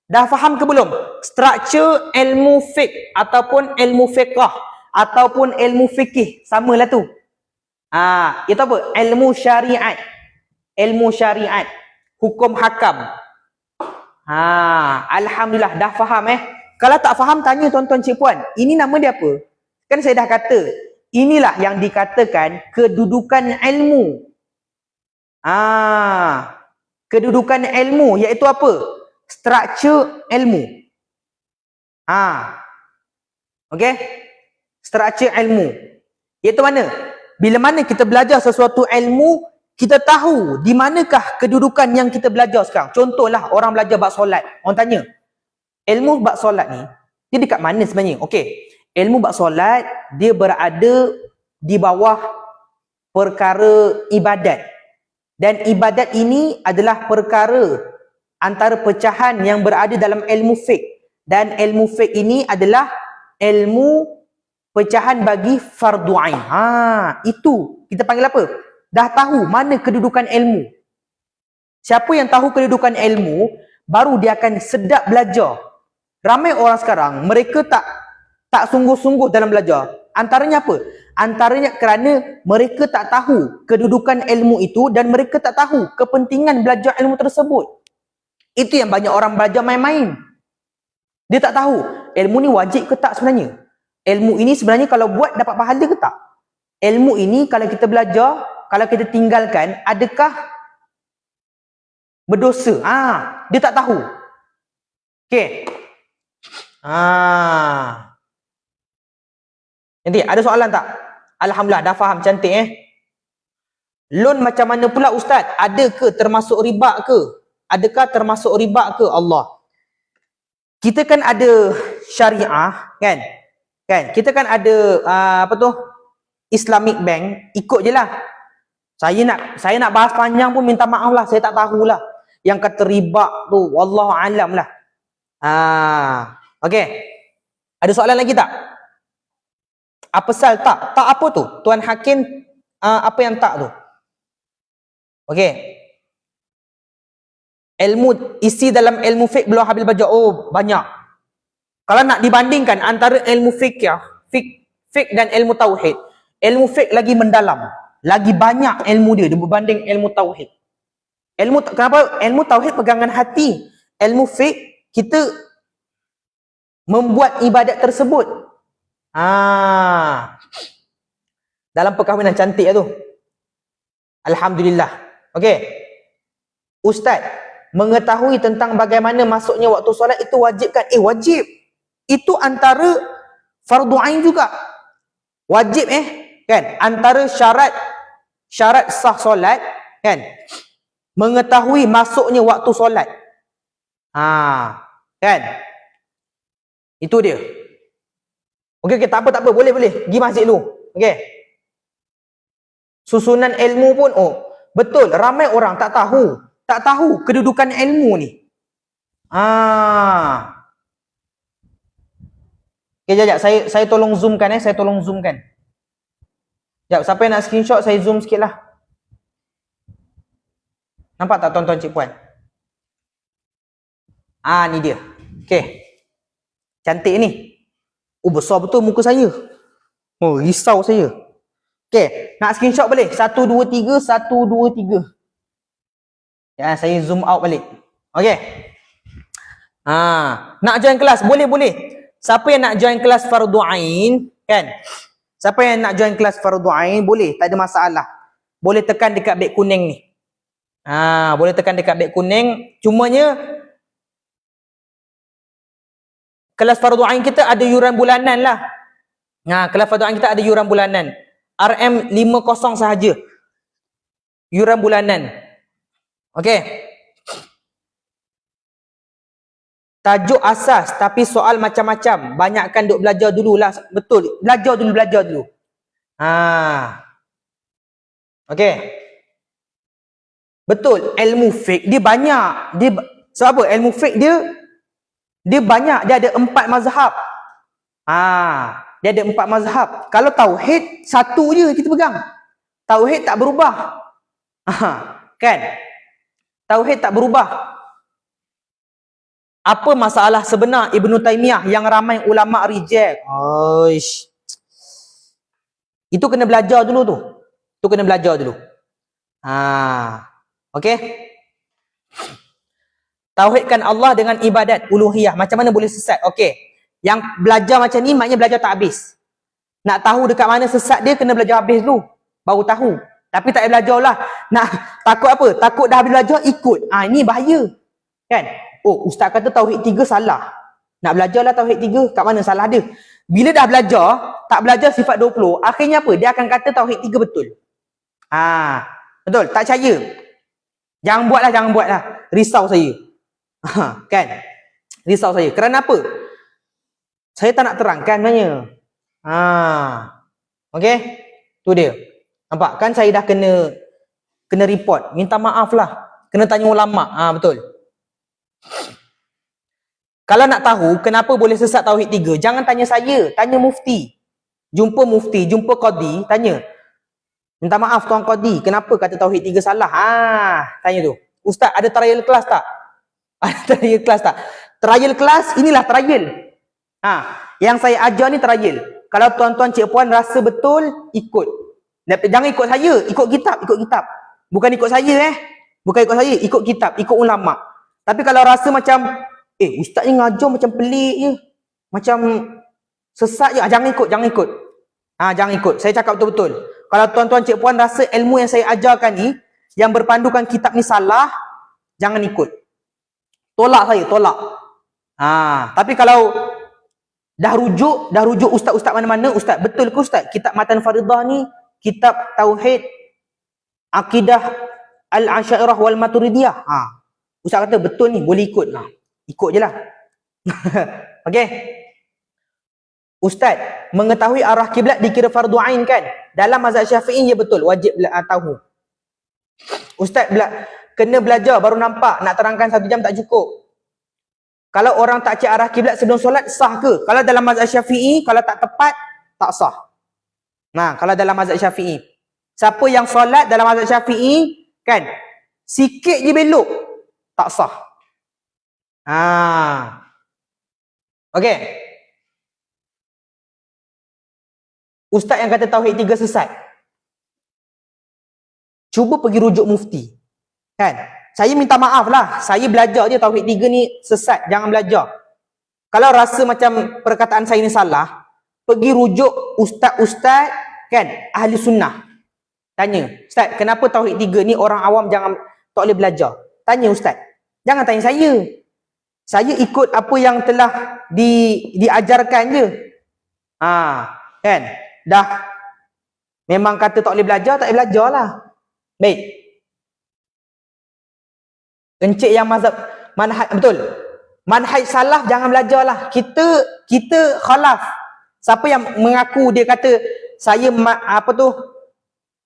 Dah faham ke belum? Struktur ilmu fiqh ataupun ilmu fiqah ataupun ilmu fikih, samalah tu. Itu apa? Ilmu syariat. Ilmu syariat. Hukum hakam. Alhamdulillah dah faham Kalau tak faham tanya tuan-tuan cik puan. Ini nama dia apa? Kan saya dah kata, inilah yang dikatakan kedudukan ilmu. Kedudukan ilmu iaitu apa? Struktur ilmu. Okey? Struktur ilmu. Iaitu mana? Bila mana kita belajar sesuatu ilmu, kita tahu di manakah kedudukan yang kita belajar sekarang. Contohlah orang belajar bab solat. Orang tanya, ilmu bab solat ni, dia dekat mana sebenarnya? Okey. Ilmu bab solat, dia berada di bawah perkara ibadat. Dan ibadat ini adalah perkara antara pecahan yang berada dalam ilmu fiqh. Dan ilmu fiqh ini adalah ilmu pecahan bagi fardu ain. Itu kita panggil apa? Dah tahu mana kedudukan ilmu. Siapa yang tahu kedudukan ilmu, baru dia akan sedap belajar. Ramai orang sekarang, mereka tak sungguh-sungguh dalam belajar. Antaranya apa? Antaranya kerana mereka tak tahu kedudukan ilmu itu dan mereka tak tahu kepentingan belajar ilmu tersebut. Itu yang banyak orang belajar main-main. Dia tak tahu ilmu ni wajib ke tak sebenarnya. Ilmu ini sebenarnya kalau buat dapat pahala ke tak? Ilmu ini kalau kita belajar, kalau kita tinggalkan, adakah berdosa? Dia tak tahu. Okey. Nanti ada soalan tak? Alhamdulillah dah faham, cantik Loan macam mana pula ustaz? Ada ke termasuk riba ke? Adakah termasuk riba ke? Allah. Kita kan ada syariah kan? Kita kan ada Islamic Bank, ikut je lah. Saya nak bahas panjang pun minta maaf lah, saya tak tahulah. Yang kata riba tu, wallahu alam lah. Okey. Ada soalan lagi tak? Apa sal tak? Tak apa tu? Tuan Hakim, apa yang tak tu? Okey. Ilmu, isi dalam ilmu fiqh belum habis baca. Oh, banyak. Kalau nak dibandingkan antara ilmu fiqh dan ilmu tauhid, ilmu fiqh lagi mendalam. Lagi banyak ilmu dia berbanding ilmu tauhid. Kenapa? Ilmu tauhid pegangan hati. Ilmu fiqh, kita membuat ibadat tersebut. Dalam perkahwinan cantik tu. Alhamdulillah. Okey. Ustaz, mengetahui tentang bagaimana masuknya waktu solat itu wajib kan? Wajib. Itu antara fardu ain juga. Wajib kan? Antara syarat sah solat kan? Mengetahui masuknya waktu solat. Kan? Itu dia. Okey, tak apa. Boleh. Pergi masjid dulu. Okey. Susunan ilmu pun, betul. Ramai orang tak tahu kedudukan ilmu ni. Okay, jap, saya tolong zoomkan saya tolong zoomkan. Jap, siapa yang nak screenshot saya zoom sikit lah. Nampak tak tuan-tuan cik puan? Ni dia. Okay. Cantik ni. Oh, besar betul muka saya. Oh, risau saya. Okay, nak screenshot boleh? 1, 2, 3, 1, 2, 3. Ya, saya zoom out balik. Okay. Nak join kelas? Boleh. Siapa yang nak join kelas fardu ain? Kan? Siapa yang nak join kelas fardu ain? Boleh, tak ada masalah. Boleh tekan dekat beg kuning ni. Boleh tekan dekat beg kuning. Cumanya kelas fardu ain kita ada yuran bulanan lah. Kelas fardu ain kita ada yuran bulanan. RM50 sahaja. Yuran bulanan. Okey. Tajuk asas tapi soal macam-macam. Banyakkan duk belajar dululah. Betul. Belajar dulu. Okey. Betul. Ilmu fiqh dia banyak. Sebab apa? Ilmu fiqh dia banyak. Dia ada 4 mazhab. Dia ada 4 mazhab. Kalau tauhid satu je kita pegang. Tauhid tak berubah. Kan? Tauhid tak berubah. Apa masalah sebenar Ibnu Taimiyah yang ramai ulama reject? Itu kena belajar dulu tu. Okey. Tauhidkan Allah dengan ibadat uluhiyah. Macam mana boleh sesat? Okey. Yang belajar macam ni maknanya belajar tak habis. Nak tahu dekat mana sesat dia kena belajar habis dulu. Baru tahu. Tapi tak payah belajar lah. Nak takut apa? Takut dah habis belajar ikut. Ini bahaya. Kan? Oh, ustaz kata tauhid 3 salah. Nak belajarlah tauhid 3, kat mana salah dia? Bila dah belajar, tak belajar sifat 20, akhirnya apa? Dia akan kata tauhid 3 betul. Betul, tak percaya. Jangan buatlah. Risau saya. Kan? Risau saya. Kerana apa? Saya tak nak terangkan sebenarnya. Okey? Tu dia. Nampak? Kan saya dah kena report. Minta maaf lah. Kena tanya ulama. Betul. Kalau nak tahu kenapa boleh sesat tauhid 3, jangan tanya saya, tanya mufti. Jumpa mufti, jumpa qadi, tanya. Minta maaf tuan qadi, kenapa kata tauhid 3 salah? Tanya tu. Ustaz, ada trial class tak? Ada trial class tak? Trial class, inilah trial. Yang saya ajar ni trial. Kalau tuan-tuan cik puan rasa betul, ikut. Jangan ikut saya, ikut kitab. Bukan ikut saya ikut kitab, ikut ulama. Tapi kalau rasa macam ustaz ni ngajar macam pelik je, macam sesat je, jangan ikut. Jangan ikut. Saya cakap betul-betul. Kalau tuan-tuan cik puan rasa ilmu yang saya ajarkan ni yang berpandukan kitab ni salah, jangan ikut. Tolak. Tapi kalau dah rujuk ustaz-ustaz mana-mana, ustaz betul ke ustaz? Kitab Matan Faridah ni kitab tauhid akidah al-Asy'ariyah wal Maturidiyah. Ustaz kata betul ni, boleh ikut. Ikut je lah. Okey. Ustaz, mengetahui arah kiblat dikira fardu ain kan? Dalam mazhab Syafi'i ya betul, wajib tahu. Ustaz kena belajar baru nampak, nak terangkan 1 jam tak cukup. Kalau orang tak cek arah kiblat sebelum solat, sah ke? Kalau dalam mazhab Syafi'i, kalau tak tepat, tak sah. Kalau dalam mazhab Syafi'i. Siapa yang solat dalam mazhab Syafi'i, kan? Sikit je belok, tak sah. Okey. Ustaz yang kata tauhid 3 sesat, cuba pergi rujuk mufti. Kan? Saya minta maaf lah. Saya belajar je tauhid 3 ni sesat. Jangan belajar. Kalau rasa macam perkataan saya ni salah, pergi rujuk ustaz-ustaz, kan? Ahli sunnah. Tanya, ustaz, kenapa tauhid 3 ni orang awam tak boleh belajar? Tanya ustaz. Jangan tanya saya. Saya ikut apa yang telah diajarkan je. Kan? Dah memang kata tak boleh belajar, tak boleh belajar lah. Baik. Encik yang mazhab manhaj betul. Manhaj salaf jangan belajar lah. Kita khalaf. Siapa yang mengaku dia kata saya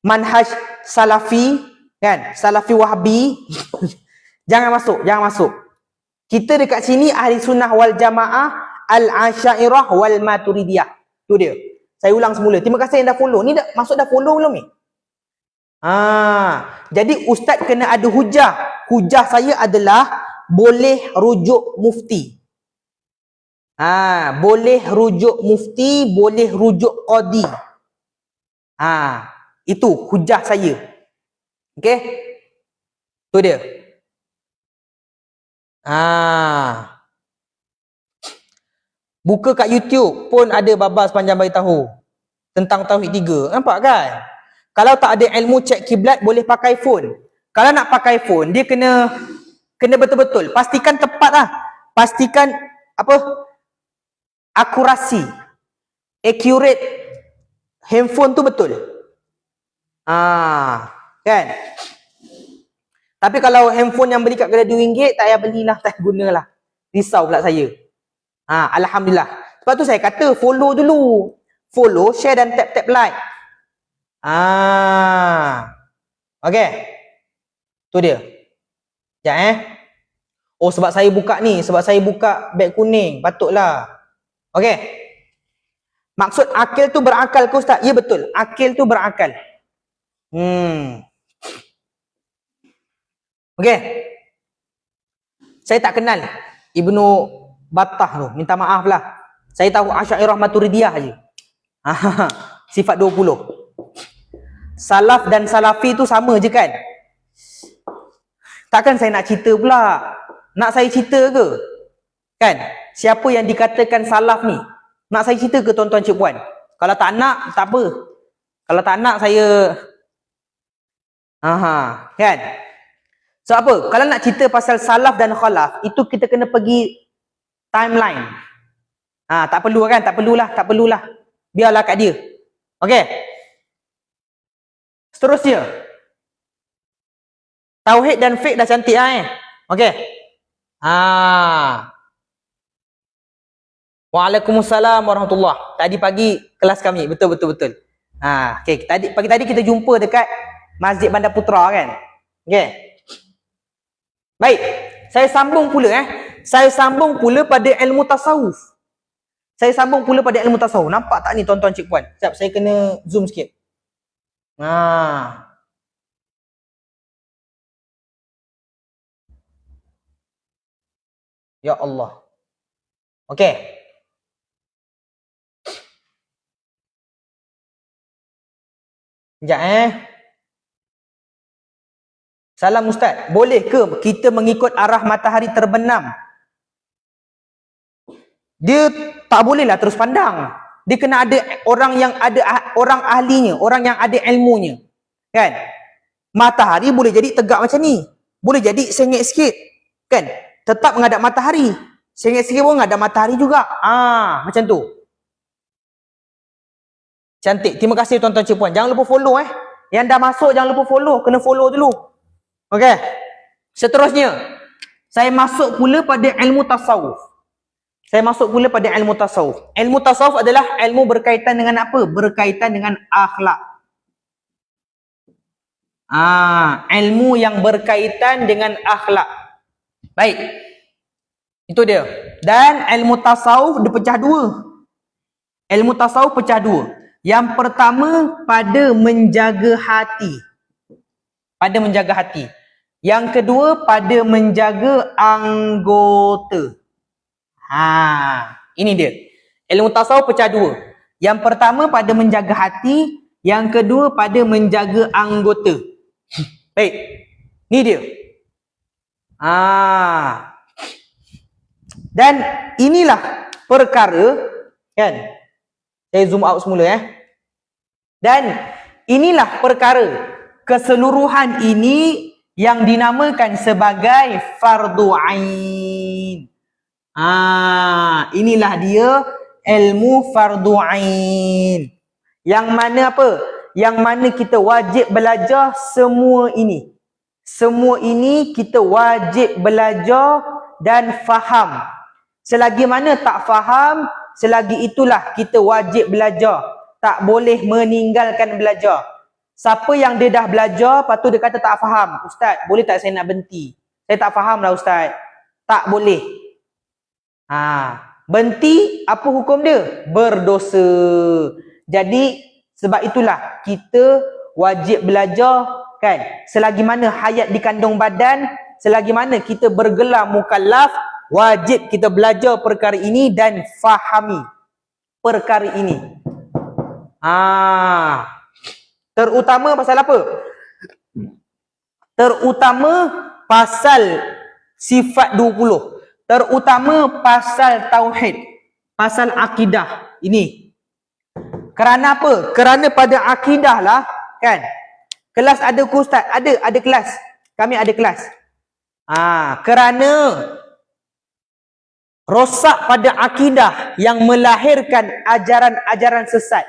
manhaj salafi, kan? Salafi Wahabi. Jangan masuk. Kita dekat sini ahli sunnah wal jamaah Al-Asy'ariyah wal Maturidiyah. Tu dia. Saya ulang semula. Terima kasih yang dah follow. Ni dah maksud dah follow belum ni? Jadi ustaz kena ada hujah. Hujah saya adalah boleh rujuk mufti. Boleh rujuk mufti, boleh rujuk qadi. Itu hujah saya. Okey? Tu dia. Buka kat YouTube pun ada babas panjang bagi tahu tentang tauhid 3. Nampak kan? Kalau tak ada ilmu cek kiblat boleh pakai phone. Kalau nak pakai phone dia kena betul-betul. Pastikan tepat lah. Pastikan akurasi. Accurate. Handphone tu betul. Kan? Tapi kalau handphone yang beli kat kedai RM2 tak payah belilah, tak gunalah. Risau pula saya. Alhamdulillah. Sebab tu saya kata follow dulu. Follow, share dan tap like. Okey. Tu dia. Sekejap Oh sebab saya buka ni, sebab saya buka beg kuning, patutlah. Okey. Maksud akil tu berakal ke ustaz? Ya betul. Akil tu berakal. Okey. Saya tak kenal Ibnu Battah tu. Minta maaf lah. Saya tahu Asy'ariyah Maturidiyah je. Sifat 20. Salaf dan Salafi tu sama je kan? Takkan saya nak cerita pula. Nak saya cerita ke? Kan? Siapa yang dikatakan salaf ni? Nak saya cerita ke tuan-tuan cik puan? Kalau tak nak, tak apa. Kalau tak nak saya kan? So apa? Kalau nak cerita pasal salaf dan khalaf, itu kita kena pergi timeline. Tak perlu kan? Tak perlulah. Biarlah kat dia. Okey. Seterusnya. Tauhid dan fiqh dah cantik Okey. Waalaikumsalam warahmatullahi. Tadi pagi kelas kami. Betul. Okey, pagi tadi kita jumpa dekat Masjid Bandar Putra kan? Okey. Baik, saya sambung pula Saya sambung pula pada ilmu tasawuf. Nampak tak ni tuan-tuan cik puan? Sekejap, saya kena zoom sikit. Ya Allah. Okey. Sekejap Salam Ustaz, boleh ke kita mengikut arah matahari terbenam? Dia tak bolehlah terus pandang. Dia kena ada orang yang ada orang ahlinya, orang yang ada ilmunya. Kan? Matahari boleh jadi tegak macam ni. Boleh jadi sengit sikit. Kan? Tetap menghadap matahari. Sengit sikit pun menghadap matahari juga. Macam tu. Cantik. Terima kasih tuan-tuan cik puan. Jangan lupa follow Yang dah masuk jangan lupa follow. Kena follow dulu. Okey. Seterusnya, saya masuk pula pada ilmu tasawuf. Ilmu tasawuf adalah ilmu berkaitan dengan apa? Berkaitan dengan akhlak. Ilmu yang berkaitan dengan akhlak. Baik. Itu dia. Dan ilmu tasawuf dipecah dua. Yang pertama pada menjaga hati. Yang kedua pada menjaga anggota. Ini dia. Ilmu tasawuf pecah dua. Yang pertama pada menjaga hati, yang kedua pada menjaga anggota. Baik. Ni dia. Dan inilah perkara kan. Saya zoom out semula Dan inilah perkara keseluruhan ini yang dinamakan sebagai fardu ain. Inilah dia ilmu fardu ain. Yang mana apa? Yang mana kita wajib belajar semua ini. Semua ini kita wajib belajar dan faham. Selagi mana tak faham, selagi itulah kita wajib belajar. Tak boleh meninggalkan belajar. Siapa yang dia dah belajar, lepas tu dia kata tak faham. Ustaz, boleh tak saya nak berhenti? Saya tak faham lah Ustaz. Tak boleh. Berhenti, apa hukum dia? Berdosa. Jadi sebab itulah kita wajib belajar kan. Selagi mana hayat di kandung badan, selagi mana kita bergelar mukallaf, wajib kita belajar perkara ini dan fahami perkara ini. Terutama pasal apa? Terutama pasal sifat 20. Terutama pasal tauhid, pasal akidah ini. Kerana apa? Kerana pada akidah lah kan. Kelas ada ke ustaz? Ada kelas. Kami ada kelas. Kerana rosak pada akidah yang melahirkan ajaran-ajaran sesat.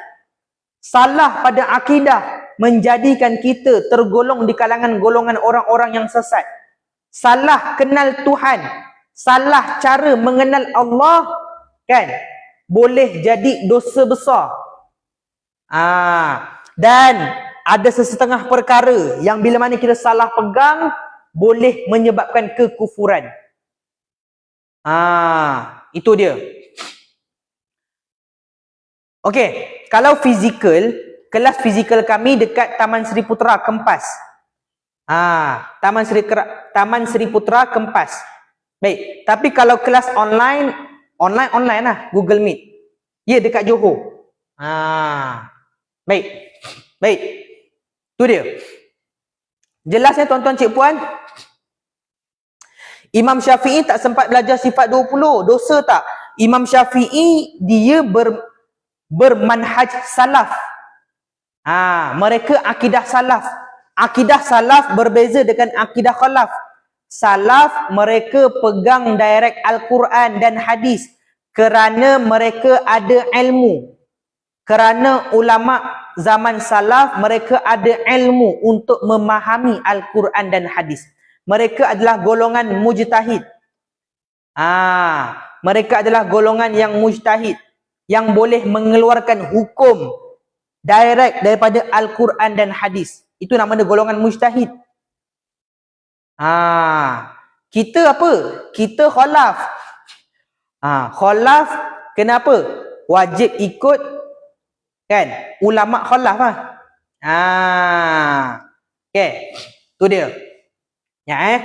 Salah pada akidah menjadikan kita tergolong di kalangan golongan orang-orang yang sesat. Salah kenal Tuhan, salah cara mengenal Allah kan, boleh jadi dosa besar. Dan ada sesetengah perkara yang bila mana kita salah pegang boleh menyebabkan kekufuran. Itu dia. Okey, kalau fizikal, kelas fizikal kami dekat Taman Seri Putera Kempas. Taman Seri Putera Kempas. Baik, tapi kalau kelas online lah, Google Meet. Ya, dekat Johor. Baik. Tu dia. Jelasnya tuan-tuan cik puan? Imam Syafi'i tak sempat belajar sifat 20. Dosa tak? Imam Syafi'i dia bermanhaj salaf. Mereka akidah salaf. Akidah salaf berbeza dengan akidah khalaf. Salaf mereka pegang direct Al-Quran dan hadis kerana mereka ada ilmu. Kerana ulama zaman salaf mereka ada ilmu untuk memahami Al-Quran dan hadis. Mereka adalah golongan mujtahid. Mereka adalah golongan yang mujtahid, yang boleh mengeluarkan hukum direct daripada Al-Quran dan hadis. Itu namanya golongan mujtahid. Kita apa? Kita khalaf. Khalaf kenapa? Wajib ikut kan ulama khalaf lah. Okay. Tu dia. Ya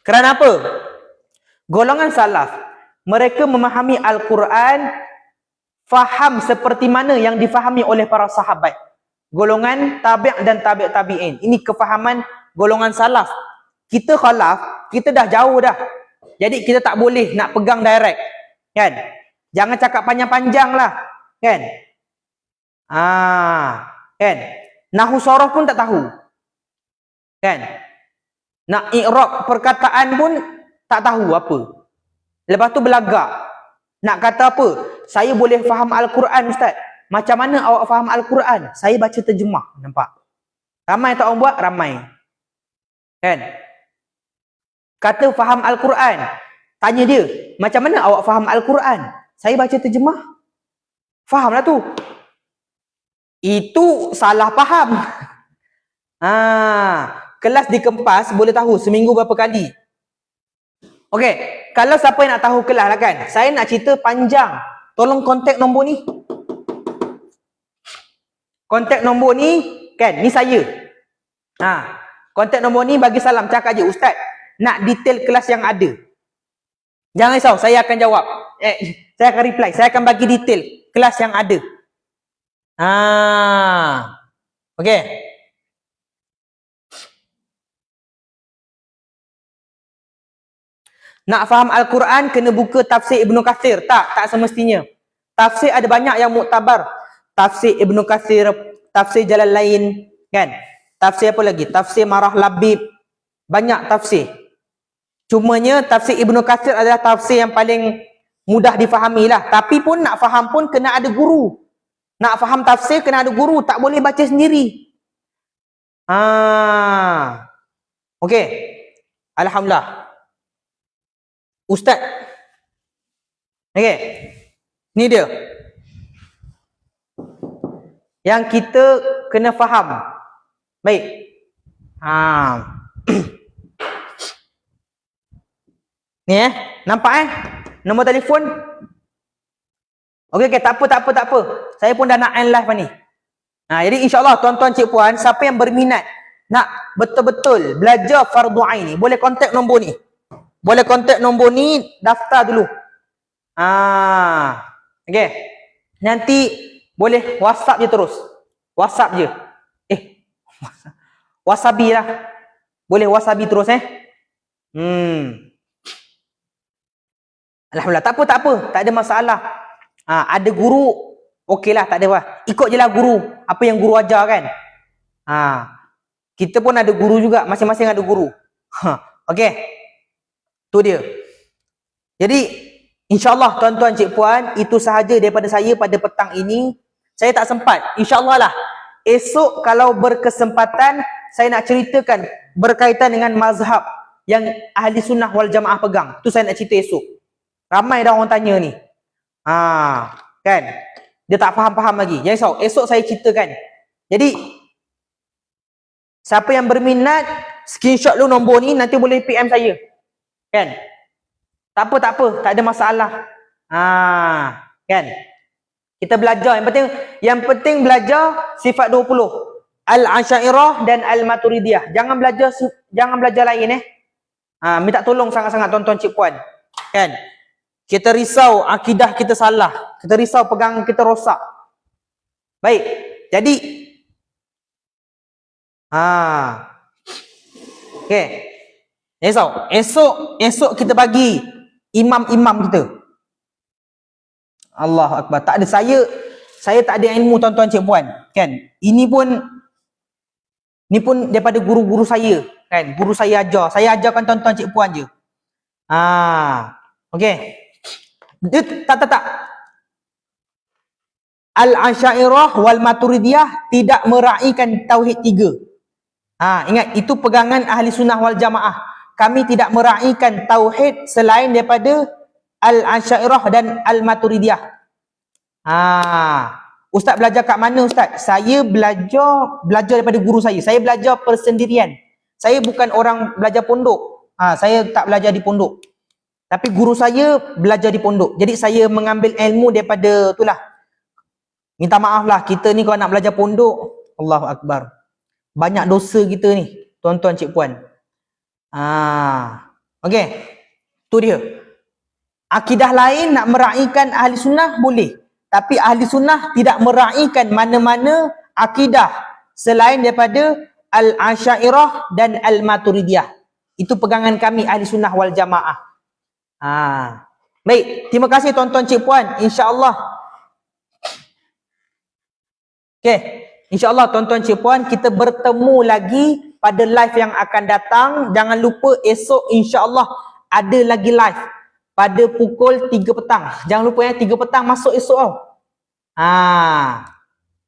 Kerana apa? Golongan salaf mereka memahami Al-Quran faham seperti mana yang difahami oleh para sahabat. Golongan tabi' dan tabi' tabi'in. Ini kefahaman golongan salaf. Kita khalaf, kita dah jauh dah. Jadi kita tak boleh nak pegang direct. Kan? Jangan cakap panjang-panjang lah. Kan? Kan? Nahu sorof pun tak tahu. Kan? Nak i'rab perkataan pun tak tahu apa. Lepas tu belagak. Nak kata apa? Saya boleh faham Al-Quran Ustaz. Macam mana awak faham Al-Quran? Saya baca terjemah. Nampak? Ramai tak orang buat? Ramai. Kan? Kata faham Al-Quran. Tanya dia, macam mana awak faham Al-Quran? Saya baca terjemah. Fahamlah tu. Itu salah faham. Kelas di Kempas boleh tahu seminggu berapa kali. Okey, kalau siapa yang nak tahu kelas lah kan, saya nak cerita panjang. Tolong kontak nombor ni. Kontak nombor ni, kan, ni saya. Kontak nombor ni bagi salam, cakap je, Ustaz, nak detail kelas yang ada. Jangan risau, saya akan jawab. Saya akan reply, saya akan bagi detail kelas yang ada. Okey. Nak faham Al-Quran kena buka tafsir Ibnu Katsir. Tak semestinya. Tafsir ada banyak yang muktabar. Tafsir Ibnu Katsir, tafsir Jalalain, kan? Tafsir apa lagi? Tafsir Marah Labib. Banyak tafsir. Cumanya tafsir Ibnu Katsir adalah tafsir yang paling mudah difahami lah. Tapi pun nak faham pun kena ada guru. Nak faham tafsir kena ada guru. Tak boleh baca sendiri. Okey. Alhamdulillah. Ustaz. Okey. Ni dia. Yang kita kena faham. Baik. Ni Ni nampak nombor telefon. Okey, tak apa. Saya pun dah nak end live ni. Jadi insya-Allah tuan-tuan cik puan, siapa yang berminat nak betul-betul belajar fardu ain ni, boleh kontak nombor ni. Daftar dulu. Okey. Nanti boleh WhatsApp je terus. WhatsApp je. Wasabi lah. Boleh wasabi terus Alhamdulillah. Tak apa. Tak ada masalah. Ada guru, okeylah, tak ada apa. Ikut je lah guru. Apa yang guru ajar kan. Kita pun ada guru juga. Masing-masing ada guru. Okey. Tu dia. Jadi, insyaAllah tuan-tuan cik puan, itu sahaja daripada saya pada petang ini. Saya tak sempat. InsyaAllah lah. Esok kalau berkesempatan, saya nak ceritakan berkaitan dengan mazhab yang ahli sunnah wal jamaah pegang. Tu saya nak cerita esok. Ramai dah orang tanya ni. Kan? Dia tak faham-faham lagi. Jangan risau. Esok saya ceritakan. Jadi, siapa yang berminat, screenshot lu nombor ni, nanti boleh PM saya. Kan? Tak apa. Tak ada masalah. Kan? Kita belajar. Yang penting belajar sifat 20. Al-Asy'ariyah dan Al-Maturidiyah. Jangan belajar lain minta tolong sangat-sangat tuan-tuan cik puan. Kan? Kita risau akidah kita salah. Kita risau pegangan kita rosak. Baik. Jadi okey. Esok kita bagi imam-imam kita. Allahu akbar. Tak ada saya tak ada ilmu tuan-tuan cik puan, kan? Ini pun daripada guru-guru saya, kan? Guru saya ajar. Saya ajarkan tuan-tuan cik puan je. Okey. Tak. Al-Asy'ariyah wal Maturidiyah tidak meraihkan tauhid 3. Ingat, itu pegangan ahli sunnah wal jamaah. Kami tidak meraihkan tauhid selain daripada Al-Asy'ariyah dan Al-Maturidiyah. Ustaz belajar kat mana ustaz? Saya belajar daripada guru saya. Saya belajar persendirian. Saya bukan orang belajar pondok. Saya tak belajar di pondok. Tapi guru saya belajar di pondok. Jadi saya mengambil ilmu daripada itulah. Minta maaf lah, kita ni kalau nak belajar pondok, Allahu akbar. Banyak dosa kita ni, tuan-tuan cik puan. Okey. Tu dia. Akidah lain nak meraihkan ahli sunnah boleh. Tapi ahli sunnah tidak meraihkan mana-mana akidah selain daripada Al-Asy'ariyah dan Al-Maturidiyah. Itu pegangan kami ahli sunnah wal jamaah. Baik, terima kasih tuan-tuan cik puan. InsyaAllah. Okey, insyaAllah tuan-tuan cik puan, kita bertemu lagi pada live yang akan datang. Jangan lupa esok insyaAllah ada lagi live pada pukul 3 petang. Jangan lupa 3 petang masuk esok tau.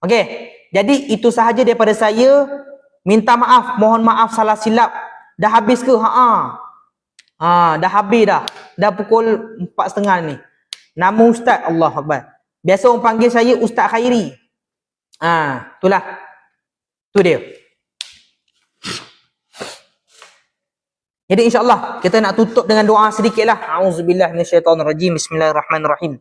Okey, jadi itu sahaja daripada saya. Minta maaf, mohon maaf salah silap. Dah habis ke? Dah habis dah. Dah pukul 4.30 ni. Nama Ustaz, Allah Akbar. Biasa orang panggil saya Ustaz Khairi. Itulah. Tu dia. Jadi insyaAllah kita nak tutup dengan doa sedikit lah. A'udzubillah minasyaitonirrajim. Bismillahirrahmanirrahim.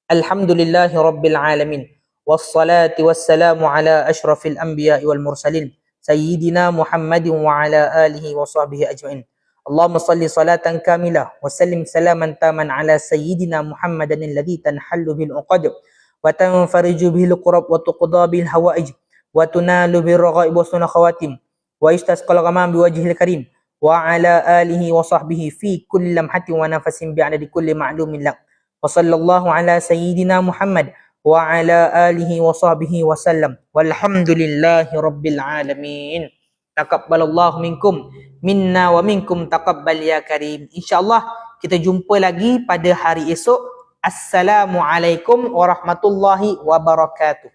Alhamdulillahi rabbil alamin. Wassalatu wassalamu ala ashrafil anbiya'i wal mursalin. Sayyidina Muhammadin wa ala alihi wa sahbihi ajma'in. Allahumma salli salatan kamilah wa sallim salaman taman ala sayyidina Muhammadan alladhi tanhallu bil uqad wa tanfariju bil qurab wa tuqda bil hawaij wa tunalu bil raghaib wa sunna khawatim wa istasqal ghamam bi wajhil karim wa ala alihi wa sahbihi fi kulli lamhatin wa nafasin bi adadi kulli ma'lumin lak. Wa sallallahu ala sayyidina Muhammad wa ala alihi wa sahbihi wa sallam. Walhamdulillahi rabbil alamin. Taqabbalallahu minkum minna wa minkum taqabbal ya karim. InsyaAllah kita jumpa lagi pada hari esok. Assalamualaikum warahmatullahi wabarakatuh.